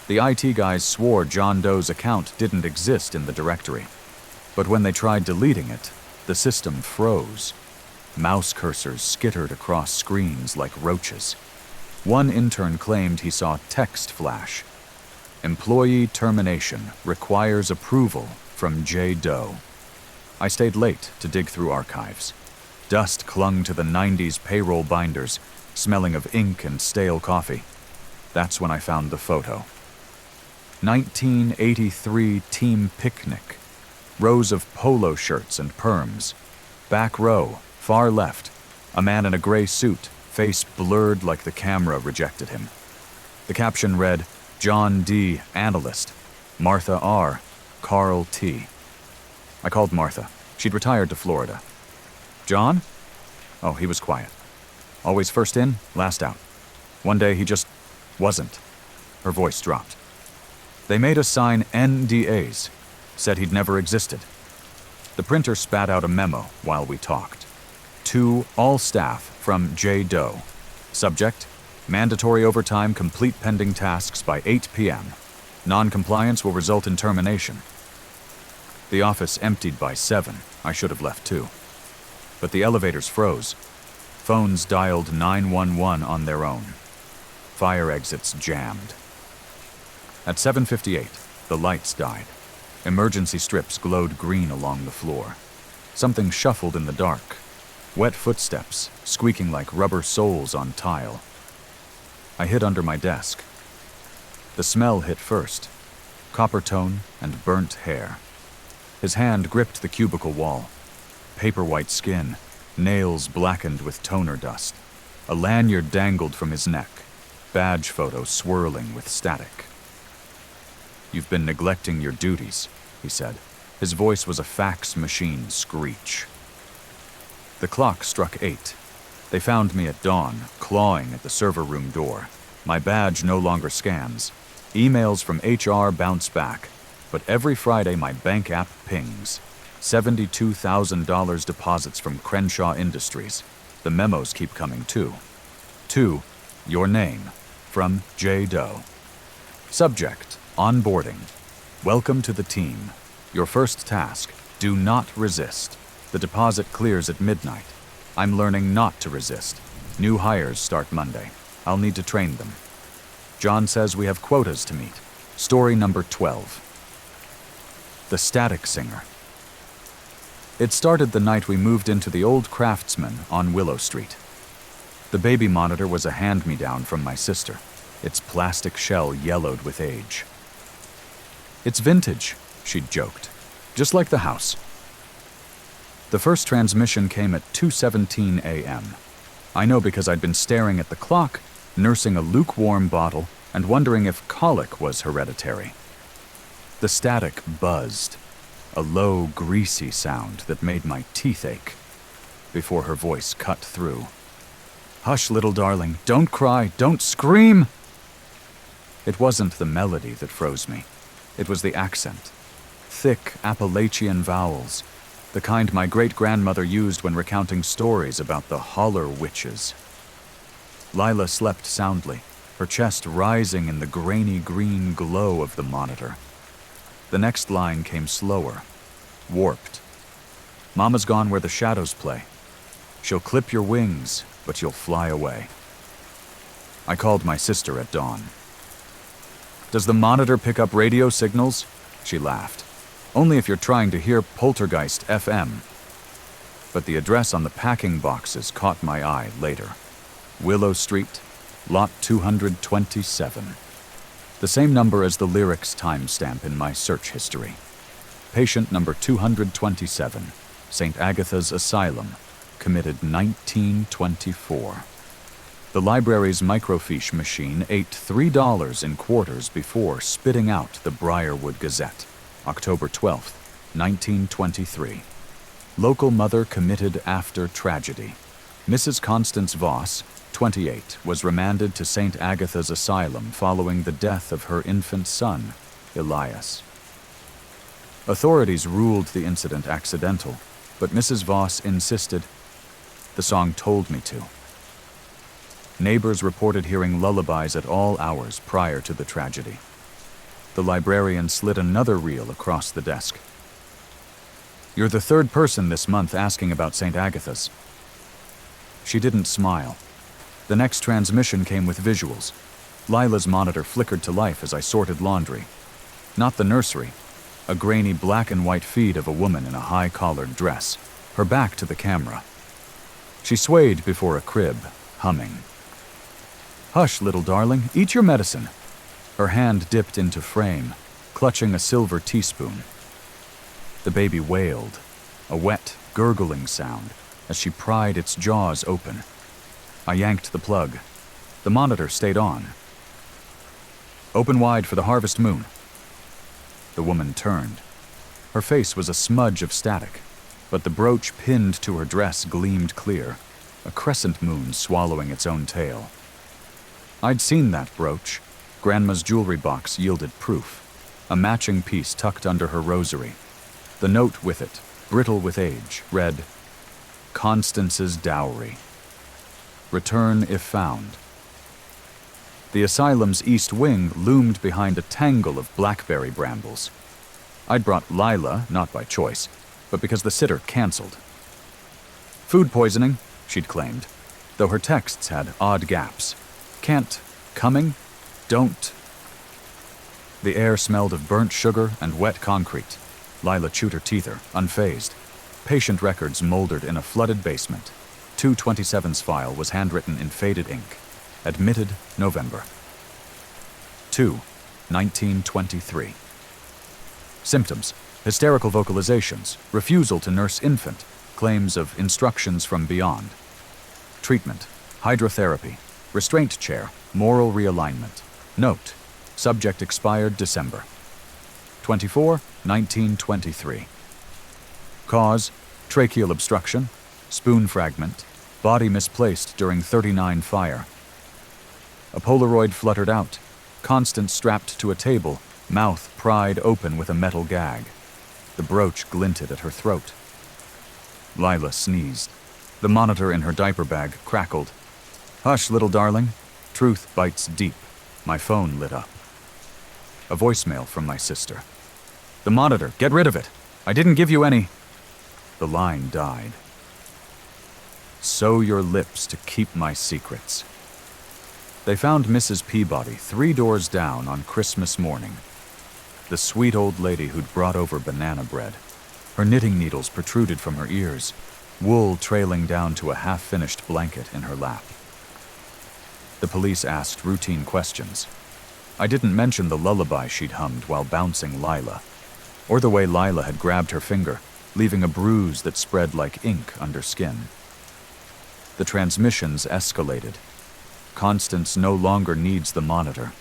The IT guys swore John Doe's account didn't exist in the directory. But when they tried deleting it, the system froze. Mouse cursors skittered across screens like roaches. One intern claimed he saw text flash. Employee termination requires approval from J. Doe. I stayed late to dig through archives. Dust clung to the 90s payroll binders, smelling of ink and stale coffee. That's when I found the photo. 1983 team picnic. Rows of polo shirts and perms. Back row, far left, a man in a gray suit, face blurred like the camera rejected him. The caption read, John D., analyst. Martha R., Carl T. I called Martha. She'd retired to Florida. John? Oh, he was quiet. Always first in, last out. One day he just wasn't. Her voice dropped. They made us sign NDAs, said he'd never existed. The printer spat out a memo while we talked. To all staff from J. Doe. Subject, mandatory overtime complete pending tasks by 8 p.m. Non-compliance will result in termination. The office emptied by 7. I should have left too. But the elevators froze. Phones dialed 911 on their own. Fire exits jammed. At 7:58, the lights died. Emergency strips glowed green along the floor. Something shuffled in the dark. Wet footsteps, squeaking like rubber soles on tile. I hid under my desk. The smell hit first. Copper tone and burnt hair. His hand gripped the cubicle wall. Paper-white skin, nails blackened with toner dust. A lanyard dangled from his neck, badge photo swirling with static. You've been neglecting your duties, he said. His voice was a fax machine screech. The clock struck 8. They found me at dawn, clawing at the server room door. My badge no longer scans. Emails from HR bounce back, but every Friday my bank app pings. $72,000 deposits from Crenshaw Industries. The memos keep coming too. To your name, from J. Doe. Subject, onboarding. Welcome to the team. Your first task, do not resist. The deposit clears at midnight. I'm learning not to resist. New hires start Monday. I'll need to train them. John says we have quotas to meet. Story number 12. The Static Singer. It started the night we moved into the old Craftsman on Willow Street. The baby monitor was a hand-me-down from my sister, its plastic shell yellowed with age. It's vintage, she'd joked, just like the house. The first transmission came at 2:17 a.m. I know because I'd been staring at the clock, nursing a lukewarm bottle, and wondering if colic was hereditary. The static buzzed, a low, greasy sound that made my teeth ache, before her voice cut through. Hush, little darling, don't cry, don't scream! It wasn't the melody that froze me. It was the accent. Thick Appalachian vowels, the kind my great-grandmother used when recounting stories about the holler witches. Lila slept soundly, her chest rising in the grainy green glow of the monitor. The next line came slower, warped. Mama's gone where the shadows play. She'll clip your wings, but you'll fly away. I called my sister at dawn. Does the monitor pick up radio signals? She laughed. Only if you're trying to hear Poltergeist FM. But the address on the packing boxes caught my eye later. Willow Street, Lot 227. The same number as the lyrics timestamp in my search history. Patient number 227, St. Agatha's Asylum, committed 1924. The library's microfiche machine ate $3 in quarters before spitting out the Briarwood Gazette, October 12, 1923. Local mother committed after tragedy. Mrs. Constance Voss, 28, was remanded to St. Agatha's Asylum following the death of her infant son, Elias. Authorities ruled the incident accidental, but Mrs. Voss insisted, "The song told me to." Neighbors reported hearing lullabies at all hours prior to the tragedy. The librarian slid another reel across the desk. "You're the third person this month asking about St. Agatha's." She didn't smile. The next transmission came with visuals. Lila's monitor flickered to life as I sorted laundry. Not the nursery. A grainy black and white feed of a woman in a high-collared dress, her back to the camera. She swayed before a crib, humming. "Hush, little darling, eat your medicine." Her hand dipped into frame, clutching a silver teaspoon. The baby wailed, a wet, gurgling sound, as she pried its jaws open. I yanked the plug. The monitor stayed on. "Open wide for the harvest moon." The woman turned. Her face was a smudge of static, but the brooch pinned to her dress gleamed clear, a crescent moon swallowing its own tail. I'd seen that brooch. Grandma's jewelry box yielded proof. A matching piece tucked under her rosary. The note with it, brittle with age, read, "Constance's dowry. Return if found." The asylum's east wing loomed behind a tangle of blackberry brambles. I'd brought Lila, not by choice, but because the sitter canceled. "Food poisoning," she'd claimed, though her texts had odd gaps. "Can't. Coming. Don't." The air smelled of burnt sugar and wet concrete. Lila chewed her teeth, unfazed. Patient records moldered in a flooded basement. 227's file was handwritten in faded ink. Admitted November. 1923. Symptoms: hysterical vocalizations, refusal to nurse infant, claims of instructions from beyond. Treatment: hydrotherapy, restraint chair, moral realignment. Note: subject expired December. 1923. Cause: tracheal obstruction, spoon fragment, body misplaced during 39 fire. A Polaroid fluttered out, Constance strapped to a table, mouth pried open with a metal gag. The brooch glinted at her throat. Lila sneezed. The monitor in her diaper bag crackled. "Hush, little darling. Truth bites deep." My phone lit up. A voicemail from my sister. "The monitor, get rid of it. I didn't give you any." The line died. "Sew your lips to keep my secrets." They found Mrs. Peabody 3 doors down on Christmas morning. The sweet old lady who'd brought over banana bread. Her knitting needles protruded from her ears, wool trailing down to a half-finished blanket in her lap. The police asked routine questions. I didn't mention the lullaby she'd hummed while bouncing Lila, or the way Lila had grabbed her finger, leaving a bruise that spread like ink under skin. The transmissions escalated. Constance no longer needs the monitor.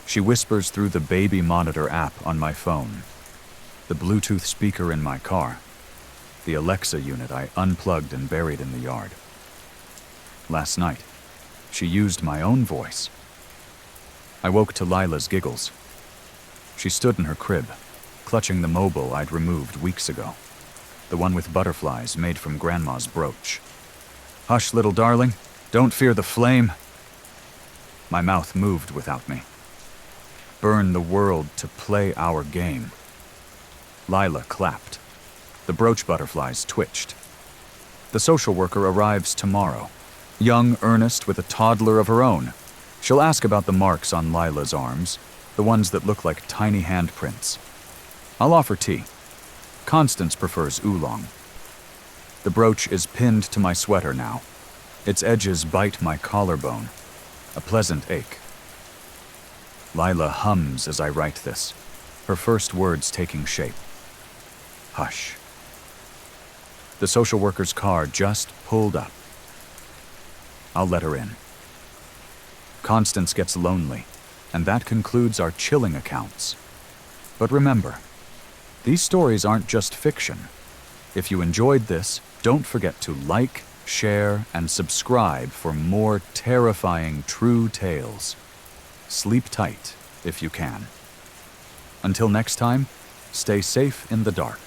She whispers through the baby monitor app on my phone, the Bluetooth speaker in my car, the Alexa unit I unplugged and buried in the yard. Last night, she used my own voice. I woke to Lila's giggles. She stood in her crib, clutching the mobile I'd removed weeks ago, the one with butterflies made from Grandma's brooch. "Hush, little darling. Don't fear the flame." My mouth moved without me. "Burn the world to play our game." Lila clapped. The brooch butterflies twitched. The social worker arrives tomorrow. Young Ernest with a toddler of her own. She'll ask about the marks on Lila's arms, the ones that look like tiny handprints. I'll offer tea. Constance prefers oolong. The brooch is pinned to my sweater now. Its edges bite my collarbone, a pleasant ache. Lila hums as I write this, her first words taking shape. Hush. The social worker's car just pulled up. I'll let her in. Constance gets lonely, and that concludes our chilling accounts. But remember, these stories aren't just fiction. If you enjoyed this, don't forget to like, share, and subscribe for more terrifying true tales. Sleep tight if you can. Until next time, stay safe in the dark.